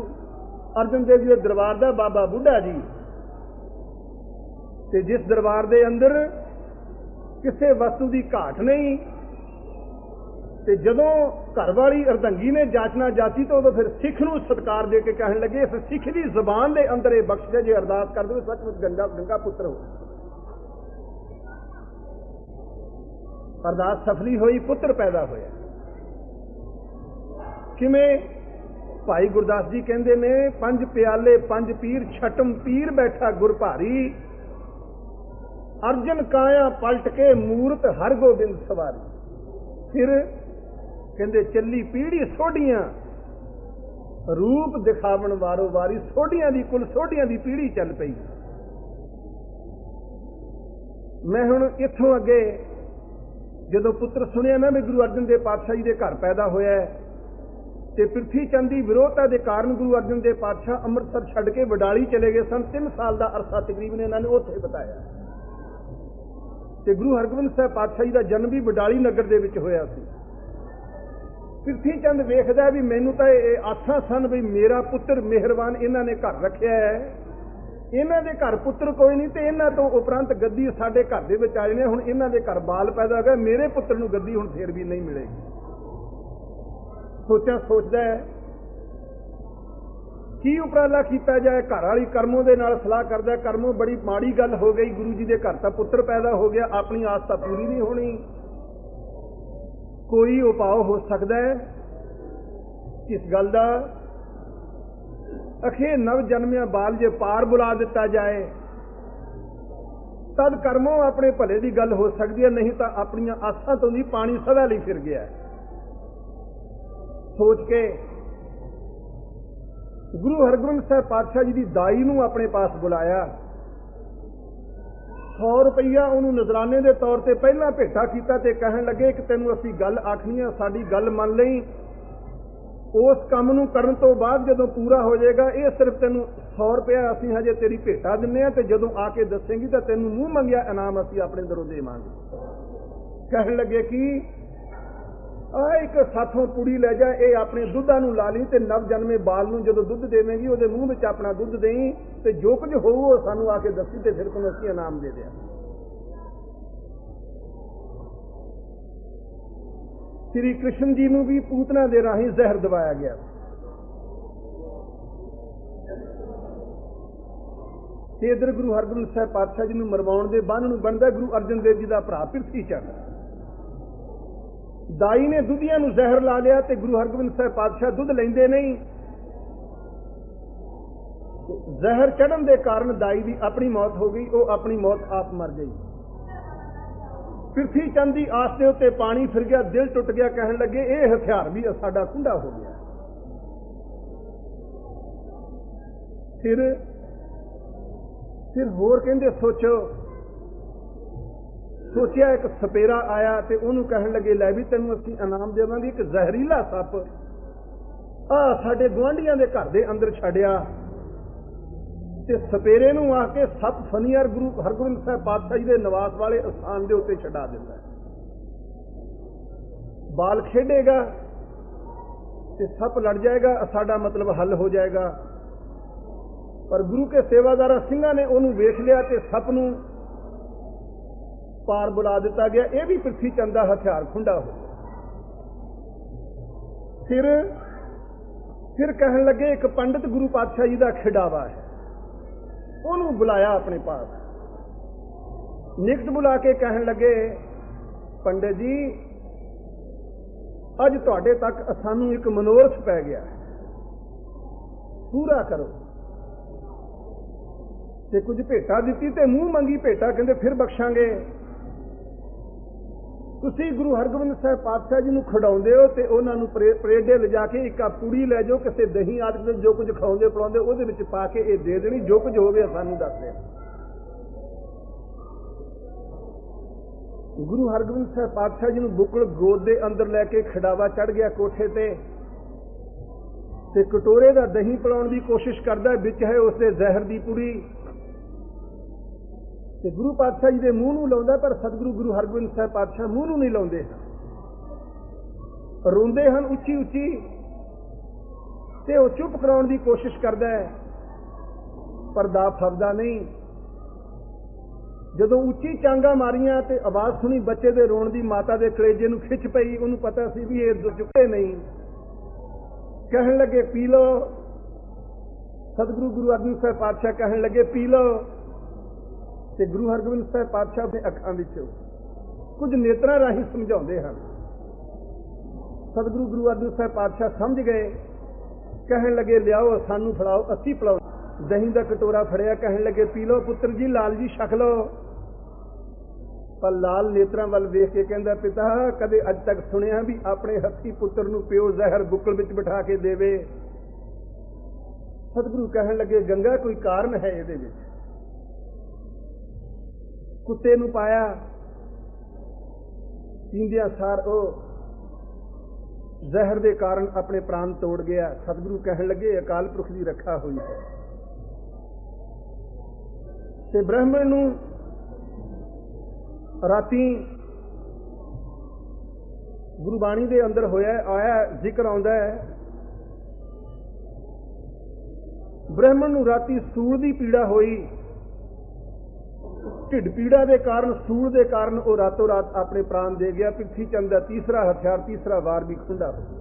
अर्जन देव जी दे दरबार दा बाबा बुढ़ा जी ते जिस दरबार दे अंदर किसे वस्तु की घाट नहीं। ते जदों घरवाली अर्धंगी ने जाचना जाची तो उदों फिर सिख नूं सत्कार दे के कहन लगे इस सिख की जबान के अंदर ये बख्श है, जे अरदास कर दो सचमुच गंगा पुत्र हो। अरदास सफली हुई, पुत्र पैदा होया। किवें? भाई गुरदास जी कहते ने पंज प्याले पंज पीर छटम पीर बैठा गुर भारी। अर्जन काया पलट के मूरत हर गोबिंद सवारी। फिर कहते चली पीढ़ी सोढ़ियां रूप दिखावन वारो वारी। सोढ़ियां दी कुल सोढ़ियां दी पीढ़ी चल पई। मैं हुण इत्थों अगे जदों पुत्र सुनिया ना भी गुरु अर्जन देव पातशाह जी के घर पैदा होया ते पृथ्वी चंद की विरोधता के कारण गुरु अर्जन देव पातशाह अमृतसर छड्ड के वडाली चले गए सन। 3 साल का अरसा तकरीबन इन्होंने उत्थे बिताया ते गुरु हरगोबिंद साहब पातशाह जी का जन्म भी वडाली नगर दे विच होया सी। पृथ्वी चंद वेखदा भी मैनू तो आसां सन भी मेरा पुत्र मेहरबान इन्हां ने घर रखिया है, इन्हां दे घर पुत्र कोई नहीं ते इन्हां तो उपरंत गद्दी साडे घर दे विच आ जाने। हुण इन्हां दे घर बाल पैदा हो गए, मेरे पुत्र नूं गद्दी हुण फेर भी नहीं मिलेगी। सोचदा है की उपराला किया जाए। घर वाली कर्मों के नाल सलाह करदा, कर्मों बड़ी माड़ी गल हो गई, गुरु जी के घर तो पुत्र पैदा हो गया, अपनी आस तो पूरी नहीं होनी, कोई उपाय हो सकता है किस गल का? अखे नव जन्मिया बाल जे पार बुला दिता जाए तद कर्मों अपने भले की गल हो सकती है, नहीं तो अपन आसां तो नहीं पानी सदा लई फिर गया। सोच के गुरु हरगोबिंद साहब पातशाह जी की दाई नूं अपने पास बुलाया। 100 रुपया उन्होंने नजराने के तौर पर पहला भेटा किया ते कहन लगे कि तेनों असीं गल आखनी है, साडी गल मन लई, उस काम नूं करन तो बाद जदों पूरा हो जाएगा ये सिर्फ तेनों 100 रुपया असीं हजे तेरी भेटा दिन्ने आ ते जदों आके दसेंगी तो तेनों मूँह मंगिया इनाम असीं अपने दरों देवांगे। कहन लगे कि ਆ ਇੱਕ ਸਾਥੋਂ ਕੁੜੀ ਲੈ ਜਾ, ਇਹ ਆਪਣੇ ਦੁੱਧਾਂ ਨੂੰ ਲਾ ਲਈ ਤੇ ਨਵ ਜਨਮੇ ਬਾਲ ਨੂੰ ਜਦੋਂ ਦੁੱਧ ਦੇਵੇਂਗੀ ਉਹਦੇ ਮੂੰਹ ਵਿੱਚ ਆਪਣਾ ਦੁੱਧ ਦੇਈ ਤੇ ਜੋ ਕੁਝ ਹੋਊ ਉਹ ਸਾਨੂੰ ਆ ਕੇ ਦੱਸੀ ਤੇ ਫਿਰ ਤੁਹਾਨੂੰ ਅਸੀਂ ਇਨਾਮ ਦੇ ਦਿਆਂ। ਸ੍ਰੀ ਕ੍ਰਿਸ਼ਨ ਜੀ ਨੂੰ ਵੀ ਪੂਤਨਾ ਦੇ ਰਾਹੀਂ ਜ਼ਹਿਰ ਦਵਾਇਆ ਗਿਆ ਤੇ ਇਧਰ ਗੁਰੂ ਹਰਗੋਬਿੰਦ ਸਾਹਿਬ ਪਾਤਸ਼ਾਹ ਜੀ ਨੂੰ ਮਰਵਾਉਣ ਦੇ ਬੰਨ ਨੂੰ ਬਣਦਾ ਗੁਰੂ ਅਰਜਨ ਦੇਵ ਜੀ ਦਾ ਭਰਾ ਪ੍ਰਿਥੀ ਚੰਦ। ਦਾਈ ਨੇ ਦੁਧੀਆਂ ਨੂੰ ਜ਼ਹਿਰ ਲਾ ਲਿਆ ਤੇ ਗੁਰੂ ਹਰਗੋਬਿੰਦ ਸਾਹਿਬ ਪਾਤਸ਼ਾਹ ਦੁੱਧ ਲੈਂਦੇ ਨਹੀਂ। ਜ਼ਹਿਰ ਚੜਨ ਦੇ ਕਾਰਨ ਦਾਈ ਦੀ ਆਪਣੀ ਮੌਤ ਹੋ ਗਈ, ਉਹ ਆਪਣੀ ਮੌਤ ਆਪ ਮਰ ਗਈ। ਪ੍ਰਿਥੀ ਚੰਦ ਦੀ ਆਸ ਦੇ ਉੱਤੇ ਪਾਣੀ ਫਿਰ ਗਿਆ, ਦਿਲ ਟੁੱਟ ਗਿਆ, ਕਹਿਣ ਲੱਗੇ ਇਹ ਹਥਿਆਰ ਵੀ ਸਾਡਾ ਖੁੰਡਾ ਹੋ ਗਿਆ। ਫਿਰ ਹੋਰ ਕਹਿੰਦੇ ਸੋਚਿਆ ਇੱਕ ਸਪੇਰਾ ਆਇਆ ਤੇ ਉਹਨੂੰ ਕਹਿਣ ਲੱਗੇ ਲੈ ਵੀ ਤੈਨੂੰ ਅਸੀਂ ਇਨਾਮ ਦੇਵਾਂਗੇ ਇੱਕ ਜ਼ਹਿਰੀਲਾ ਸੱਪ ਸਾਡੇ ਗੁਆਂਢੀਆਂ ਦੇ ਘਰ ਦੇ ਅੰਦਰ ਛੱਡਿਆ ਤੇ ਸਪੇਰੇ ਨੂੰ ਆ ਕੇ ਸੱਪ ਫਨੀਅਰ ਗੁਰੂ ਹਰਗੋਬਿੰਦ ਸਾਹਿਬ ਪਾਤਸ਼ਾਹ ਜੀ ਦੇ ਨਿਵਾਸ ਵਾਲੇ ਅਸਥਾਨ ਦੇ ਉੱਤੇ ਛੱਡਾ ਦਿੰਦਾ। ਬਾਲ ਖੇਡੇਗਾ ਤੇ ਸੱਪ ਲੜ ਜਾਏਗਾ, ਸਾਡਾ ਮਤਲਬ ਹੱਲ ਹੋ ਜਾਏਗਾ। ਪਰ ਗੁਰੂ ਕੇ ਸੇਵਾਦਾਰਾਂ ਸਿੰਘਾਂ ਨੇ ਉਹਨੂੰ ਵੇਖ ਲਿਆ ਤੇ ਸੱਪ ਨੂੰ ਪਾਰ ਬੁਲਾ ਦਿੱਤਾ ਗਿਆ। ਇਹ ਵੀ ਪ੍ਰਿਥੀ ਚੰਦ ਦਾ ਹਥਿਆਰ ਖੁੰਡਾ ਹੋ ਗਿਆ। ਫਿਰ ਕਹਿਣ ਲੱਗੇ ਇੱਕ ਪੰਡਿਤ ਗੁਰੂ ਪਾਤਸ਼ਾਹ ਜੀ ਦਾ ਖਿਡਾਵਾ ਹੈ, ਉਹਨੂੰ ਬੁਲਾਇਆ ਆਪਣੇ ਪਾਸ। ਨਿਕਟ ਬੁਲਾ ਕੇ ਕਹਿਣ ਲੱਗੇ ਪੰਡਿਤ ਜੀ ਅੱਜ ਤੁਹਾਡੇ ਤੱਕ ਸਾਨੂੰ ਇੱਕ ਮਨੋਰਥ ਪੈ ਗਿਆ, ਪੂਰਾ ਕਰੋ। ਤੇ ਕੁਝ ਭੇਟਾ ਦਿੱਤੀ ਤੇ ਮੂੰਹ ਮੰਗੀ ਭੇਟਾ, ਕਹਿੰਦੇ ਫਿਰ ਬਖਸ਼ਾਂਗੇ। ਤੁਸੀਂ ਗੁਰੂ ਹਰਗੋਬਿੰਦ ਸਾਹਿਬ ਪਾਤਸ਼ਾਹ ਜੀ ਨੂੰ ਖਿਡਾਉਂਦੇ ਹੋ ਤੇ ਉਹਨਾਂ ਨੂੰ ਪਰੇਡੇ ਲਿਜਾ ਕੇ ਇੱਕ ਪੂੜੀ ਲੈ ਜਾਓ, ਕਿਸੇ ਦਹੀਂ ਆਦਿ ਦੇ ਜੋ ਕੁਝ ਖਾਉਂਦੇ ਪਿਲਾਉਂਦੇ ਉਹਦੇ ਵਿੱਚ ਪਾ ਕੇ ਇਹ ਦੇ ਦੇਣੀ, ਜੋ ਕੁਝ ਹੋਵੇ ਸਾਨੂੰ ਦੱਸ ਦੇਣਾ। ਗੁਰੂ ਹਰਗੋਬਿੰਦ ਸਾਹਿਬ ਪਾਤਸ਼ਾਹ ਜੀ ਨੂੰ ਬੁੱਕਲ ਗੋਦ ਦੇ ਅੰਦਰ ਲੈ ਕੇ ਖਿਡਾਵਾ ਚੜ ਗਿਆ ਕੋਠੇ ਤੇ ਕਟੋਰੇ ਦਾ ਦਹੀਂ ਪਿਲਾਉਣ ਦੀ ਕੋਸ਼ਿਸ਼ ਕਰਦਾ, ਵਿੱਚ ਹੈ ਉਸਦੇ ਜ਼ਹਿਰ ਦੀ ਪੁੜੀ ਤੇ ਗੁਰੂ ਪਾਤਸ਼ਾਹ ਜੀ ਦੇ ਮੂੰਹ ਨੂੰ ਲਾਉਂਦਾ, ਪਰ ਸਤਿਗੁਰੂ ਗੁਰੂ ਹਰਗੋਬਿੰਦ ਸਾਹਿਬ ਪਾਤਸ਼ਾਹ ਮੂੰਹ ਨੂੰ ਨਹੀਂ ਲਾਉਂਦੇ ਹਨ, ਰੋਂਦੇ ਹਨ ਉੱਚੀ ਉੱਚੀ ਤੇ ਉਹ ਚੁੱਪ ਕਰਾਉਣ ਦੀ ਕੋਸ਼ਿਸ਼ ਕਰਦਾ ਹੈ, ਪਰ ਦਾ ਫੱਬਦਾ ਨਹੀਂ। ਜਦੋਂ ਉੱਚੀ ਚਾਂਗਾ ਮਾਰੀਆਂ ਤੇ ਆਵਾਜ਼ ਸੁਣੀ ਬੱਚੇ ਦੇ ਰੋਣ ਦੀ, ਮਾਤਾ ਦੇ ਕਲੇਜੇ ਨੂੰ ਖਿੱਚ ਪਈ। ਉਹਨੂੰ ਪਤਾ ਸੀ ਵੀ ਇਹ ਚੁੱਕੇ ਨਹੀਂ। ਕਹਿਣ ਲੱਗੇ ਪੀ ਲਓ। ਸਤਿਗੁਰੂ ਗੁਰੂ ਅਰਜਨ ਸਾਹਿਬ ਪਾਤਸ਼ਾਹ ਕਹਿਣ ਲੱਗੇ ਪੀ ਲਓ ਤੇ ਗੁਰੂ ਹਰਗੋਬਿੰਦ ਸਾਹਿਬ ਪਾਤਸ਼ਾਹ ਦੇ ਅੱਖਾਂ ਵਿੱਚੋਂ ਕੁਝ ਨੇਤਰਾਂ ਰਾਹੀਂ ਸਮਝਾਉਂਦੇ ਹਨ। ਸਤਿਗੁਰੂ ਗੁਰੂ ਅਰਜਨ ਸਾਹਿਬ ਪਾਤਸ਼ਾਹ ਸਮਝ ਗਏ, ਕਹਿਣ ਲੱਗੇ ਲਿਆਓ ਸਾਨੂੰ ਫੜਾਓ, ਅਸੀਂ ਪਿਲਾਓ। ਦਹੀਂ ਦਾ ਕਟੋਰਾ ਫੜਿਆ, ਕਹਿਣ ਲੱਗੇ ਪੀ ਲਓ ਪੁੱਤਰ ਜੀ, ਲਾਲ ਜੀ ਛਕ ਲਓ। ਪਰ ਲਾਲ ਨੇਤਰਾਂ ਵੱਲ ਵੇਖ ਕੇ ਕਹਿੰਦਾ ਪਿਤਾ ਕਦੇ ਅੱਜ ਤੱਕ ਸੁਣਿਆ ਵੀ ਆਪਣੇ ਹੱਥੀ ਪੁੱਤਰ ਨੂੰ ਪਿਓ ਜ਼ਹਿਰ ਬੁੱਕਲ ਵਿੱਚ ਬਿਠਾ ਕੇ ਦੇਵੇ। ਸਤਿਗੁਰੂ ਕਹਿਣ ਲੱਗੇ ਗੰਗਾ ਕੋਈ ਕਾਰਨ ਹੈ ਇਹਦੇ ਵਿੱਚ। ਕੁੱਤੇ ਨੂੰ ਪਾਇਆ, ਪੀਂਦਿਆਂ ਸਾਰ ਉਹ ਜ਼ਹਿਰ ਦੇ ਕਾਰਨ ਆਪਣੇ ਪ੍ਰਾਣ ਤੋੜ ਗਿਆ। ਸਤਿਗੁਰੂ ਕਹਿਣ ਲੱਗੇ ਅਕਾਲ ਪੁਰਖ ਦੀ ਰੱਖਿਆ ਹੋਈ ਹੈ। ਤੇ ਬ੍ਰਾਹਮਣ ਨੂੰ ਰਾਤੀ ਗੁਰਬਾਣੀ ਦੇ ਅੰਦਰ ਆਇਆ ਜ਼ਿਕਰ ਆਉਂਦਾ ਹੈ, ਬ੍ਰਾਹਮਣ ਨੂੰ ਰਾਤੀ ਸੂਲ ਦੀ ਪੀੜਾ ਹੋਈ। ਢਿੱਡ ਪੀੜਾ ਦੇ ਕਾਰਨ, ਸੂਲ ਦੇ ਕਾਰਨ ਉਹ ਰਾਤੋਂ ਰਾਤ ਆਪਣੇ ਪ੍ਰਾਣ ਦੇ ਗਿਆ। ਪ੍ਰਿਥੀ ਚੰਦ ਦਾ ਤੀਸਰਾ ਹਥਿਆਰ, ਤੀਸਰਾ ਵਾਰ ਵੀ ਖੁੰਡਾ ਹੋ ਗਿਆ।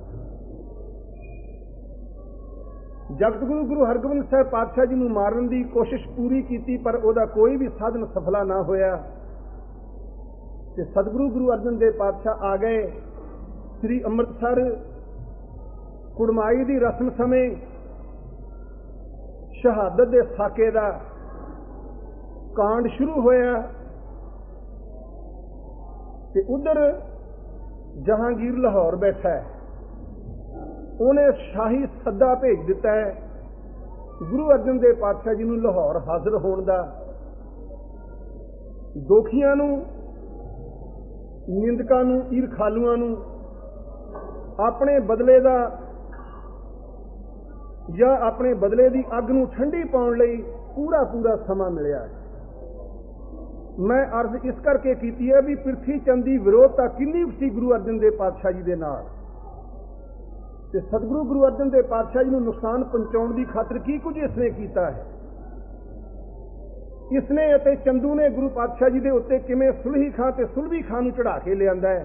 ਜਗਤ ਗੁਰੂ ਗੁਰੂ ਹਰਗੋਬਿੰਦ ਸਾਹਿਬ ਪਾਤਸ਼ਾਹ ਜੀ ਨੂੰ ਮਾਰਨ ਦੀ ਕੋਸ਼ਿਸ਼ ਪੂਰੀ ਕੀਤੀ, ਪਰ ਉਹਦਾ ਕੋਈ ਵੀ ਸਾਧਨ ਸਫਲਾ ਨਾ ਹੋਇਆ। ਤੇ ਸਤਿਗੁਰੂ ਗੁਰੂ ਅਰਜਨ ਦੇਵ ਪਾਤਸ਼ਾਹ ਆ ਗਏ। ਸ੍ਰੀ ਅੰਮ੍ਰਿਤਸਰ ਕੁੜਮਾਈ ਦੀ ਰਸਮ ਸਮੇਂ ਸ਼ਹਾਦਤ ਦੇ ਸਾਕੇ ਦਾ ਕਾਂਡ ਸ਼ੁਰੂ ਹੋਇਆ ਤੇ ਉਧਰ ਜਹਾਂਗੀਰ ਲਾਹੌਰ ਬੈਠਾ ਹੈ। ਉਹਨੇ ਸ਼ਾਹੀ ਸੱਦਾ ਭੇਜ ਦਿੱਤਾ ਹੈ ਗੁਰੂ ਅਰਜਨ ਦੇਵ ਪਾਤਸ਼ਾਹ ਜੀ ਨੂੰ ਲਾਹੌਰ ਹਾਜ਼ਰ ਹੋਣ ਦਾ। ਦੋਖੀਆਂ ਨੂੰ, ਨਿੰਦਕਾਂ ਨੂੰ, ਈਰਖਾਲੂਆਂ ਨੂੰ ਆਪਣੇ ਬਦਲੇ ਦਾ ਜਾਂ ਆਪਣੇ ਬਦਲੇ ਦੀ ਅੱਗ ਨੂੰ ਠੰਡੀ ਪਾਉਣ ਲਈ ਪੂਰਾ ਸਮਾਂ ਮਿਲਿਆ। मैं अर्ज इस करके की है भी प्रिथवी चंद की विरोधता किन्नी सी गुरु अर्जन देव पातशाह जी के नाल, ते सतगुरु गुरु अर्जन देव पातशाह जी को नुकसान पहुंचाने की खातर की कुछ इसने किया है। इसने अते चंदू ने गुरु पातशाह जी के उत्ते किवें सुलही खां ते सुलभी खां नूं चढ़ा के लिआंदा है,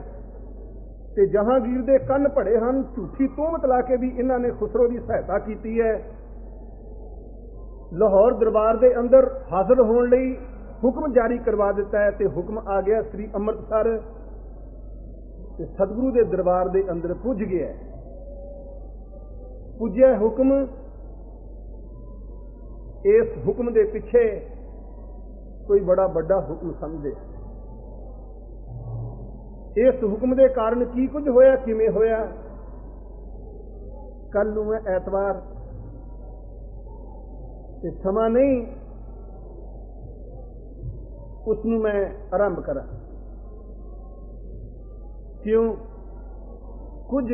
ते जहांगीर दे कन्न भड़े हन। झूठी तोहमत ला के भी इन्हां ने खुसरो की सहायता की है। लाहौर दरबार के अंदर हाजिर होने लई हुक्म जारी करवा दिता है, ते हुक्म आ गया श्री अमृतसर, ते सतगुरु के दरबार के अंदर पुज गया। पुजया हुक्म, इस हुक्म के पिछे कोई बड़ा बड़ा हुक्म समझे। इस हुक्म के कारण की कुछ होया, किवें होया। कल नूं है ऐतवार, ते समा नहीं उसनूं मैं आरंभ करा। क्यों? कुछ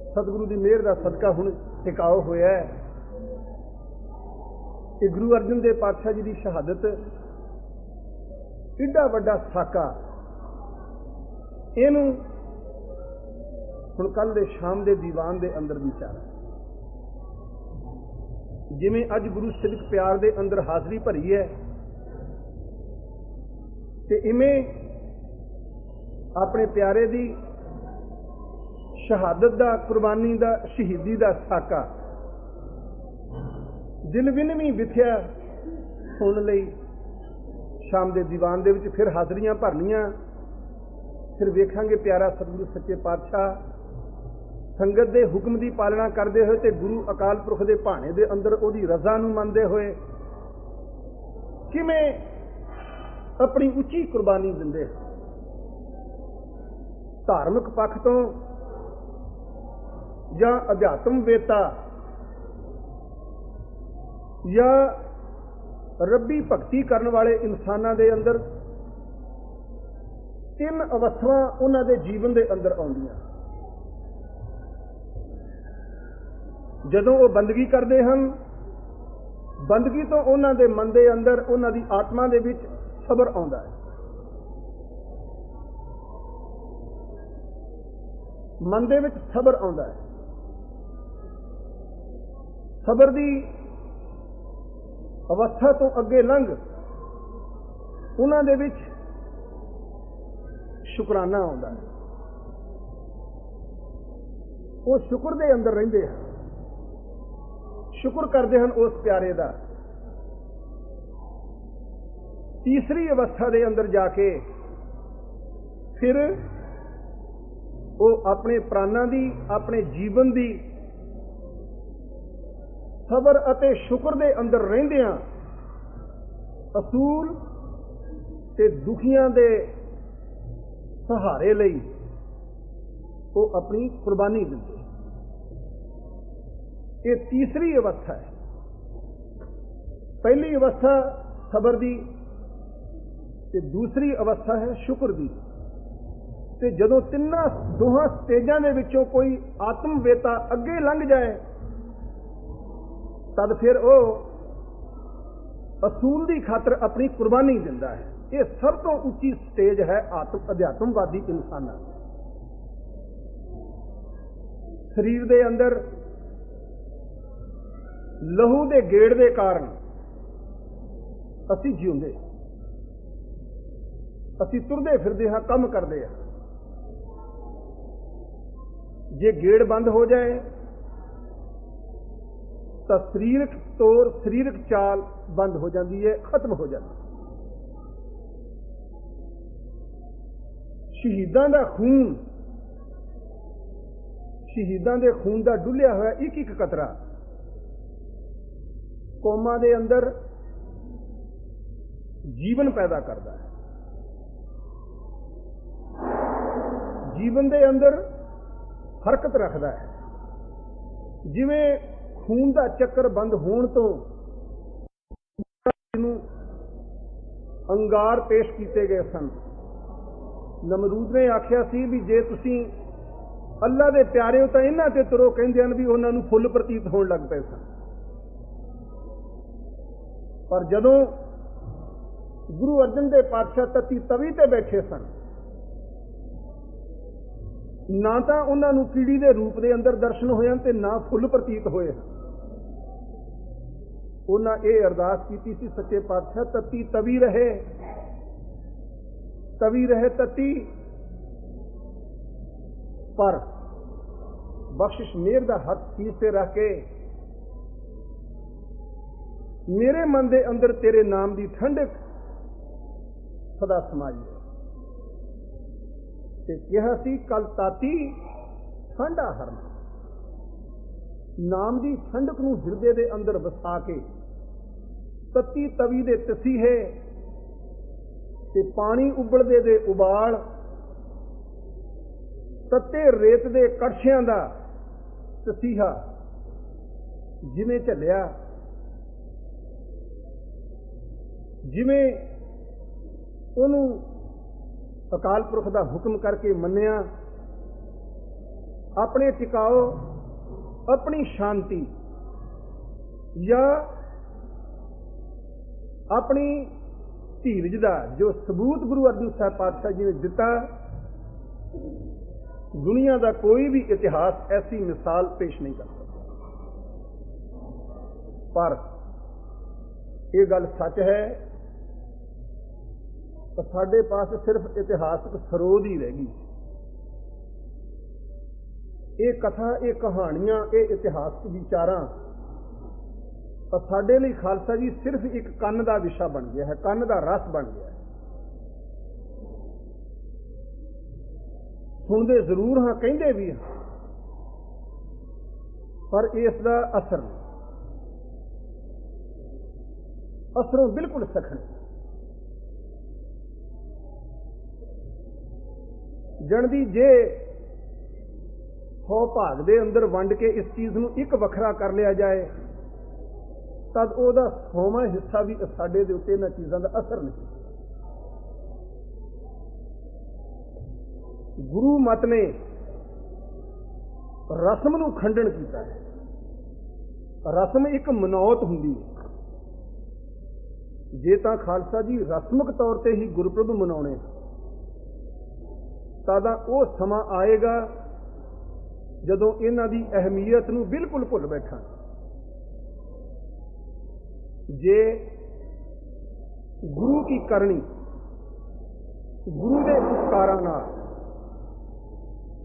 सतगुरु की मेहर का सदका हुण टिकाओ होया है। कि गुरु अर्जन देव पातशाह जी की शहादत एडा वड्डा साका, इनू हुण कल दे शाम दे दीवान दे अंदर विचारा। जिवें अज गुरु सिदक प्यार दे अंदर हाजरी भरी है, ते इवें अपने प्यारे दी शहादत दा, कुर्बानी दा, शहीदी दा साका दिल विनवी विथया सुन लई। शाम के दीवान दे विच फिर हाजरियां भरनियां, फिर वेखांगे प्यारा सतगुरु सच्चे पातशाह संगत के हुक्म की पालना करते हुए ते गुरु अकाल पुरख के भाणे के अंदर उहदी रज़ा नूं मनदे होए किवें अपनी उच्ची कुर्बानी दिंदे। धार्मिक पक्ष तो या अध्यात्म वेता या रब्बी भगती करने वाले इंसानों के अंदर तीन अवस्थावां उन्हां दे जीवन के अंदर आउंदियां। जदों वो बंदगी करते हैं, बंदगी तो उन्हां दे मन के अंदर, उन्हां दी आत्मा दे विच सबर आउंदा है। मन दे विच सबर आउंदा है। सबर दी अवस्था तो अगे लंघ उन्हां दे विच शुकराना आउंदा है। वो शुक्र दे अंदर रहिंदे हैं, शुक्र करते हैं उस प्यारे दा। तीसरी अवस्था के अंदर जाके फिर वो अपने प्राणों की, अपने जीवन की सबर अते शुक्र के अंदर रहिंदियां असूल ते दुखियां दे सहारे लई वो अपनी कुर्बानी दिंदे। ये तीसरी अवस्था है। पहली अवस्था सबर दी ते दूसरी अवस्था है शुक्र दी। ते जदों तिन्ना दोहां स्टेजां दे विचों कोई आत्म वेता अगे लंघ जाए तद फिर वो असूल की खातर अपनी कुर्बानी दिंदा है। ये सब तो उच्ची स्टेज है अध्यात्मवादी इंसान। शरीर के अंदर लहू के गेड़ के कारण असी जिउंदे, असी तुरदे फिरदे हाँ, काम करते हैं। जे गेड़ बंद हो जाए तो शरीरक तौर, शरीरक चाल बंद हो जाती है, खत्म हो जाती है। शहीदां दा खून, शहीदां दे खून का डुलिया हुआ एक एक कतरा कौमां दे अंदर जीवन पैदा करता है। जीवन के अंदर हरकत रखता है। जिवें खून का चक्कर बंद होने तो अंगार पेश किए गए सन। नमरूद ने आख्या सी भी जे तुसी अल्लाह दे प्यारे हो तो इन्हां ते तुरो, कहंदे हन भी उन्हां नूं फुल प्रतीत होण लग पे सन। पर जदों ਗੁਰੂ ਅਰਜਨ ਦੇਵ ਪਾਤਸ਼ਾਹ ਤਤੀ ਤਵੀ ਤੇ ਬੈਠੇ ਸਨ। ਨਾ ਤਾਂ ਉਹਨਾਂ ਨੂੰ ਕੀੜੀ ਦੇ ਰੂਪ ਦੇ ਅੰਦਰ ਦਰਸ਼ਨ ਹੋਏ ਹਨ ਤੇ ਨਾ ਫੁੱਲ ਪ੍ਰਤੀਤ ਹੋਏ ਹਨ। ਉਹਨਾਂ ਇਹ ਅਰਦਾਸ ਕੀਤੀ ਸੀ, ਸੱਚੇ ਪਾਤਸ਼ਾਹ ਤਤੀ ਤਵੀ ਰਹੇ, ਤਵੀ ਰਹੇ ਤਤੀ, ਪਰ ਬਖਸ਼ਿਸ਼ ਮੇਰ ਦਾ ਹੱਥ ਸੀਸ ਤੇ ਰੱਖ ਕੇ ਮੇਰੇ ਮਨ ਦੇ ਅੰਦਰ ਤੇਰੇ ਨਾਮ ਦੀ ਠੰਡਕ ਸਦਾ ਸਮਾਈ ਹੈ। ਤੇ ਕਿਹਾ ਸੀ ਕਲ ਤਾਤੀ ਠੰਡਾ ਹਰਨ, ਨਾਮ ਦੀ ਠੰਡਕ ਨੂੰ ਹਿਰਦੇ ਦੇ ਅੰਦਰ ਵਸਾ ਕੇ ਤਤੀ ਤਵੀ ਦੇ ਤਸੀਹੇ ਤੇ ਪਾਣੀ ਉਬਲਦੇ ਦੇ ਉਬਾਲ, ਤੱਤੇ ਰੇਤ ਦੇ ਕੜਛਿਆਂ ਦਾ ਤਸੀਹਾ ਜਿਵੇਂ ਝੱਲਿਆ, ਜਿਵੇਂ ਉਹਨੂੰ ਅਕਾਲ ਪੁਰਖ ਦਾ ਹੁਕਮ ਕਰਕੇ ਮੰਨਿਆ, ਆਪਣੇ ਟਿਕਾਓ, ਆਪਣੀ ਸ਼ਾਂਤੀ ਜਾਂ ਆਪਣੀ ਧੀਰਜ ਦਾ ਜੋ ਸਬੂਤ ਗੁਰੂ ਅਰਜਨ ਸਾਹਿਬ ਪਾਤਸ਼ਾਹ ਜੀ ਨੇ ਦਿੱਤਾ, ਦੁਨੀਆ ਦਾ ਕੋਈ ਵੀ ਇਤਿਹਾਸ ਐਸੀ ਮਿਸਾਲ ਪੇਸ਼ ਨਹੀਂ ਕਰ ਸਕਦਾ। ਪਰ ਇਹ ਗੱਲ ਸੱਚ ਹੈ ਤਾਂ ਸਾਡੇ ਪਾਸ ਸਿਰਫ ਇਤਿਹਾਸਕ ਸਰੋਤ ਹੀ ਰਹਿ ਗਈ। ਇਹ ਕਥਾ, ਇਹ ਕਹਾਣੀਆਂ, ਇਹ ਇਤਿਹਾਸਕ ਵਿਚਾਰਾਂ ਤਾਂ ਸਾਡੇ ਲਈ ਖਾਲਸਾ ਜੀ ਸਿਰਫ ਇੱਕ ਕੰਨ ਦਾ ਵਿਸ਼ਾ ਬਣ ਗਿਆ ਹੈ, ਕੰਨ ਦਾ ਰਸ ਬਣ ਗਿਆ ਹੈ। ਸੁਣਦੇ ਜ਼ਰੂਰ ਹਾਂ, ਕਹਿੰਦੇ ਵੀ ਹਾਂ, ਪਰ ਇਸ ਦਾ ਅਸਰ ਨਹੀਂ, ਅਸਰੋਂ ਬਿਲਕੁਲ ਸਖਣੇ। ਜਣਦੀ ਜੇ 100 ਭਾਗ ਦੇ ਅੰਦਰ ਵੰਡ ਕੇ ਇਸ ਚੀਜ਼ ਨੂੰ ਇੱਕ ਵੱਖਰਾ ਕਰ ਲਿਆ ਜਾਏ ਤਦ ਉਹਦਾ 100ਵਾਂ ਹਿੱਸਾ ਵੀ ਸਾਡੇ ਦੇ ਉੱਤੇ ਇਹਨਾਂ ਚੀਜ਼ਾਂ ਦਾ ਅਸਰ ਨਹੀਂ। ਗੁਰੂ ਮਤ ਨੇ ਰਸਮ ਨੂੰ ਖੰਡਨ ਕੀਤਾ ਹੈ। ਰਸਮ ਇੱਕ ਮਨੌਤ ਹੁੰਦੀ ਹੈ। ਜੇ ਤਾਂ ਖਾਲਸਾ ਜੀ ਰਸਮਕ ਤੌਰ ਤੇ ਹੀ ਗੁਰਪੁਰਬ ਮਨਾਉਣੇ ਤਾਂ ਉਹ ਸਮਾਂ ਆਏਗਾ ਜਦੋਂ ਇਹਨਾਂ ਦੀ ਅਹਿਮੀਅਤ ਨੂੰ ਬਿਲਕੁਲ ਭੁੱਲ ਬੈਠਾਂਗੇ। ਜੇ ਗੁਰੂ ਕੀ ਕਰਨੀ, ਗੁਰੂ ਦੇ ਉਪਕਾਰਾਂ ਨਾਲ,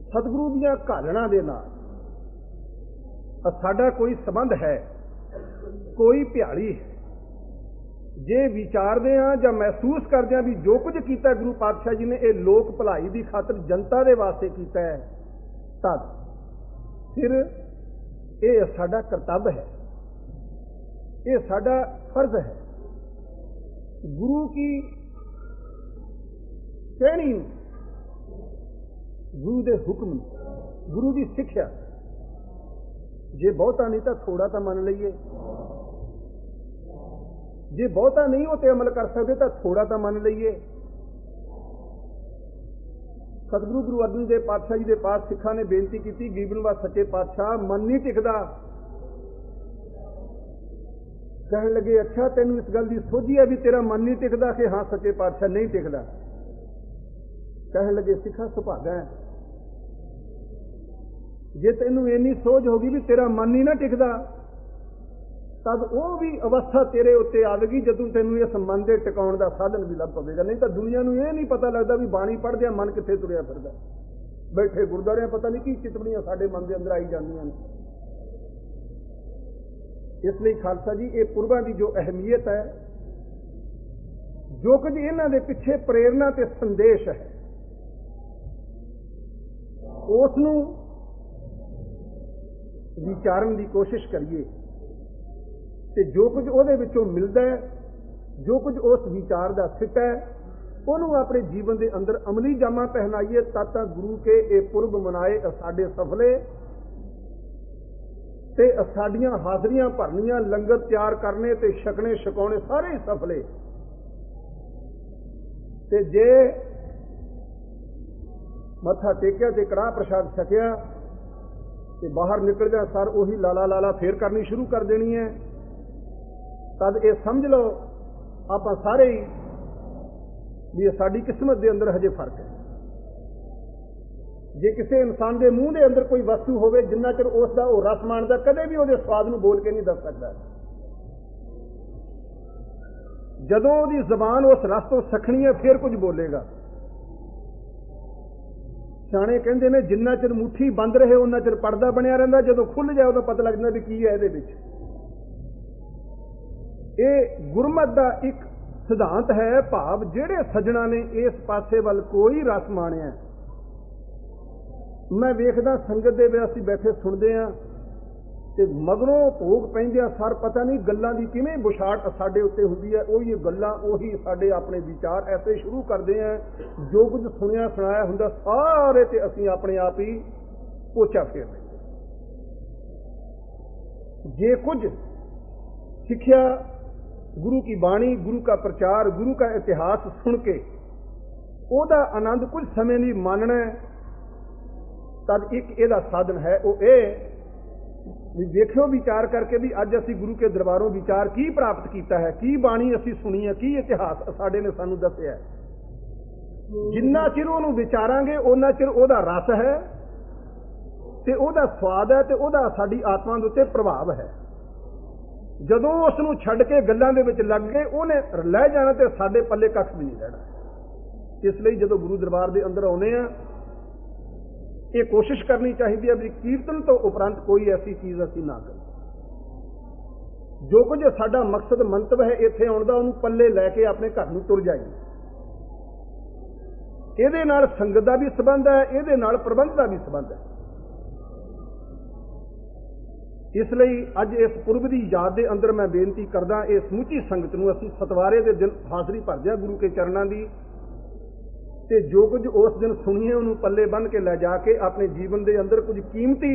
ਸਤਿਗੁਰੂ ਦੀਆਂ ਘਾਲਣਾ ਦੇ ਨਾਲ ਸਾਡਾ ਕੋਈ ਸੰਬੰਧ ਹੈ, ਕੋਈ ਭਿਆਲੀ ਹੈ, ਜੇ ਵਿਚਾਰਦੇ ਹਾਂ ਜਾਂ ਮਹਿਸੂਸ ਕਰਦੇ ਹਾਂ ਵੀ ਜੋ ਕੁਝ ਕੀਤਾ ਗੁਰੂ ਪਾਤਸ਼ਾਹ ਜੀ ਨੇ ਇਹ ਲੋਕ ਭਲਾਈ ਦੀ ਖਾਤਰ ਜਨਤਾ ਦੇ ਵਾਸਤੇ ਕੀਤਾ ਹੈ, ਤਦ ਫਿਰ ਇਹ ਸਾਡਾ ਕਰਤੱਵ ਹੈ, ਇਹ ਸਾਡਾ ਫਰਜ਼ ਹੈ। ਗੁਰੂ ਕੀ ਕਹਿਣੀ, ਗੁਰੂ ਦੇ ਹੁਕਮ, ਗੁਰੂ ਦੀ ਸਿੱਖਿਆ, ਜੇ ਬਹੁਤਾ ਨਹੀਂ ਤਾਂ ਥੋੜਾ ਤਾਂ ਮੰਨ ਲਈਏ, ਜੇ ਬਹੁਤਾ ਨਹੀਂ ਉਹ ਤੇ ਅਮਲ ਕਰ ਸਕਦੇ ਤਾਂ ਥੋੜਾ ਤਾਂ ਮੰਨ ਲਈਏ। ਸਤਿਗੁਰੂ ਗੁਰੂ ਅਰਜਨ ਦੇਵ ਪਾਤਸ਼ਾਹ ਜੀ ਦੇ ਪਾਸ ਸਿੱਖਾਂ ਨੇ ਬੇਨਤੀ ਕੀਤੀ, ਗਰੀਬਨਵਾਜ ਸੱਚੇ ਪਾਤਸ਼ਾਹ ਮਨ ਨਹੀਂ ਟਿਕਦਾ। ਕਹਿਣ ਲੱਗੇ ਅੱਛਾ ਤੈਨੂੰ ਇਸ ਗੱਲ ਦੀ ਸੋਝੀ ਹੈ ਵੀ ਤੇਰਾ ਮਨ ਨਹੀਂ ਟਿਕਦਾ? ਕਿ ਹਾਂ ਸੱਚੇ ਪਾਤਸ਼ਾਹ ਨਹੀਂ ਟਿਕਦਾ। ਕਹਿਣ ਲੱਗੇ ਸਿੱਖਾ ਸੁਭਾਗਾ ਹੈ, ਜੇ ਤੈਨੂੰ ਇੰਨੀ ਸੋਝ ਹੋ ਗਈ ਵੀ ਤੇਰਾ ਮਨ ਨਹੀਂ ਨਾ ਟਿਕਦਾ ਤਦ ਉਹ ਵੀ ਅਵਸਥਾ ਤੇਰੇ ਉੱਤੇ ਆਵੇਗੀ ਜਦੋਂ ਤੈਨੂੰ ਇਸ ਮਨ ਦੇ ਟਿਕਾਉਣ ਦਾ ਸਾਧਨ ਵੀ ਲੱਭ ਪਵੇਗਾ। ਨਹੀਂ ਤਾਂ ਦੁਨੀਆ ਨੂੰ ਇਹ ਨਹੀਂ ਪਤਾ ਲੱਗਦਾ ਵੀ ਬਾਣੀ ਪੜ੍ਹਦਿਆਂ ਮਨ ਕਿੱਥੇ ਤੁਰਿਆ ਫਿਰਦਾ, ਬੈਠੇ ਗੁਰਦੁਆਰਿਆਂ ਪਤਾ ਨਹੀਂ ਕੀ ਚਿਤਵਣੀਆਂ ਸਾਡੇ ਮਨ ਦੇ ਅੰਦਰ ਆਈ ਜਾਂਦੀਆਂ ਨੇ। ਇਸ ਲਈ ਖਾਲਸਾ ਜੀ ਇਹ ਪੁਰਬਾਂ ਦੀ ਜੋ ਅਹਿਮੀਅਤ ਹੈ, ਜੋ ਕੁਝ ਇਹਨਾਂ ਦੇ ਪਿੱਛੇ ਪ੍ਰੇਰਨਾ ਤੇ ਸੰਦੇਸ਼ ਹੈ, ਉਸ ਨੂੰ ਵਿਚਾਰਨ ਦੀ ਕੋਸ਼ਿਸ਼ ਕਰੀਏ ਤੇ ਜੋ ਕੁਝ ਉਹਦੇ ਵਿੱਚੋਂ ਮਿਲਦਾ ਹੈ, ਜੋ ਕੁਝ ਉਸ ਵਿਚਾਰ ਦਾ ਸਿੱਟਾ ਹੈ, ਉਹਨੂੰ ਆਪਣੇ ਜੀਵਨ ਦੇ ਅੰਦਰ ਅਮਲੀ ਜਾਮਾ ਪਹਿਨਾਈਏ। ਤਾਂ ਗੁਰੂ ਕੇ ਇਹ ਪੁਰਬ ਮਨਾਏ ਸਾਡੇ ਸਫਲੇ ਤੇ ਸਾਡੀਆਂ ਹਾਜ਼ਰੀਆਂ ਭਰਨੀਆਂ, ਲੰਗਰ ਤਿਆਰ ਕਰਨੇ ਤੇ ਛਕਣੇ ਛਕਾਉਣੇ ਸਾਰੇ ਹੀ ਸਫਲੇ। ਤੇ ਜੇ ਮੱਥਾ ਟੇਕਿਆ ਤੇ ਕੜਾਹ ਪ੍ਰਸ਼ਾਦ ਛਕਿਆ ਤੇ ਬਾਹਰ ਨਿਕਲਦਿਆਂ ਸਰ ਉਹੀ ਲਾਲਾ ਲਾਲਾ ਫੇਰ ਕਰਨੀ ਸ਼ੁਰੂ ਕਰ ਦੇਣੀ ਹੈ, ਤਦ ਇਹ ਸਮਝ ਲਓ ਆਪਾਂ ਸਾਰੇ ਹੀ भी साडी किस्मत के अंदर हजे फर्क है। जे किसी इंसान के मूँह के अंदर कोई वस्तु होवे, जिन्ना चिर उसका वो रस माणदा, कदे भी उसके स्वाद नूं बोल के नहीं दस सकता। जदों उसकी जबान उस रस तो सखनी है फिर कुछ बोलेगा। सियाणे कहंदे ने जिन्ना चिर मुट्ठी बंद रहे उन्ना चिर पड़दा बनिया रहिंदा, जदों खुल जाए उदों पता लग जांदा भी की है इहदे विच। ਇਹ ਗੁਰਮਤਿ ਦਾ ਇੱਕ ਸਿਧਾਂਤ ਹੈ। ਭਾਵ ਜਿਹੜੇ ਸੱਜਣਾ ਨੇ ਇਸ ਪਾਸੇ ਵੱਲ ਕੋਈ ਰਸ ਮਾਣਿਆ, ਮੈਂ ਵੇਖਦਾ ਸੰਗਤ ਦੇ ਵਿੱਚ ਅਸੀਂ ਬੈਠੇ ਸੁਣਦੇ ਹਾਂ ਤੇ ਮਗਰੋਂ ਭੋਗ ਪੈਂਦਿਆਂ ਸਰ ਪਤਾ ਨਹੀਂ ਗੱਲਾਂ ਦੀ ਕਿਵੇਂ ਬੁਛਾਰਟ ਸਾਡੇ ਉੱਤੇ ਹੁੰਦੀ ਹੈ। ਉਹੀ ਗੱਲਾਂ, ਉਹੀ ਸਾਡੇ ਆਪਣੇ ਵਿਚਾਰ ਐਸੇ ਸ਼ੁਰੂ ਕਰਦੇ ਹਾਂ, ਜੋ ਕੁਝ ਸੁਣਿਆ ਸੁਣਾਇਆ ਹੁੰਦਾ ਸਾਰੇ ਤੇ ਅਸੀਂ ਆਪਣੇ ਆਪ ਹੀ ਪੋਚਾ ਫੇਰ ਲੈਂਦੇ। ਜੇ ਕੁਝ ਸਿੱਖਿਆ, गुरु की बाणी, गुरु का प्रचार, गुरु का इतिहास सुन के ओदा आनंद कुछ समय नहीं मानना है, तद एक एदा साधन है वो ये देखियो विचार करके भी अज असी गुरु के दरबारों विचार की प्राप्त किया है, की बाणी असी सुनी है, की इतिहास साडे ने सानू दस्या है। जिन्ना चिर उहनूं विचारांगे उन्ना चिर ओदा रस है ते ओदा स्वाद है ते ओदा साडी आत्मा दे उत्ते प्रभाव है। ਜਦੋਂ ਉਸ ਨੂੰ ਛੱਡ ਕੇ ਗੱਲਾਂ ਦੇ ਵਿੱਚ ਲੱਗ ਗਏ ਉਹਨੇ ਲੈ ਜਾਣਾ ਤੇ ਸਾਡੇ ਪੱਲੇ ਕੱਖ ਵੀ ਨਹੀਂ ਰਹਿਣਾ। ਇਸ ਲਈ ਜਦੋਂ ਗੁਰੂ ਦਰਬਾਰ ਦੇ ਅੰਦਰ ਆਉਨੇ ਆ, ਇਹ ਕੋਸ਼ਿਸ਼ ਕਰਨੀ ਚਾਹੀਦੀ ਹੈ ਵੀ ਕੀਰਤਨ ਤੋਂ ਉਪਰੰਤ ਕੋਈ ਐਸੀ ਚੀਜ਼ ਅਸੀਂ ਨਾ ਕਰੀਏ। ਜੋ ਕੁਝ ਸਾਡਾ ਮਕਸਦ ਮੰਤਵ ਹੈ ਇੱਥੇ ਆਉਣ ਦਾ, ਉਹਨੂੰ ਪੱਲੇ ਲੈ ਕੇ ਆਪਣੇ ਘਰ ਨੂੰ ਤੁਰ ਜਾਈਏ। ਇਹਦੇ ਨਾਲ ਸੰਗਤ ਦਾ ਵੀ ਸੰਬੰਧ ਹੈ, ਇਹਦੇ ਨਾਲ ਪ੍ਰਬੰਧ ਦਾ ਵੀ ਸੰਬੰਧ ਹੈ। इस लिए अज इस पुरब की याद के अंदर मैं बेनती करदा, ये समूची संगत नूं असीं सतवारे के दिन हाज़री भरदे हां गुरु के चरणों की, ते जो कुछ उस दिन सुनीए उन्होंने पल्ले बन के लै जाके अपने जीवन के अंदर कुछ कीमती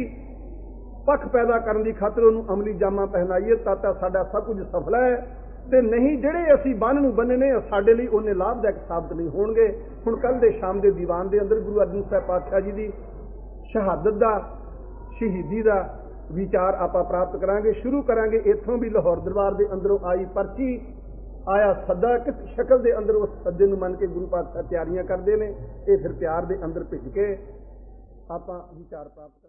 पख पैदा करने की खातर उन्होंने अमली जामा पहनाइए, ताता साडा सब कुछ सफल है। ते नहीं जिहड़े असीं बन नूं बन्ने ने साडे लई उन्ने लाभदायक साबित नहीं होणगे। हुण कल दे शाम के दीवान के अंदर गुरु अर्जन साहिब पातशाह जी की शहादत का, शहीदी का विचार आप प्राप्त करांगे। शुरू करांगे इत्थों भी, लाहौर दरबार के अंदरों आई पर्ची, आया सदा, किस शक्ल के अंदर उस सद्दे नूं मन के गुरु पातशाह तैयारियां करते हैं। ये फिर प्यार के अंदर भिज के आप विचार प्राप्त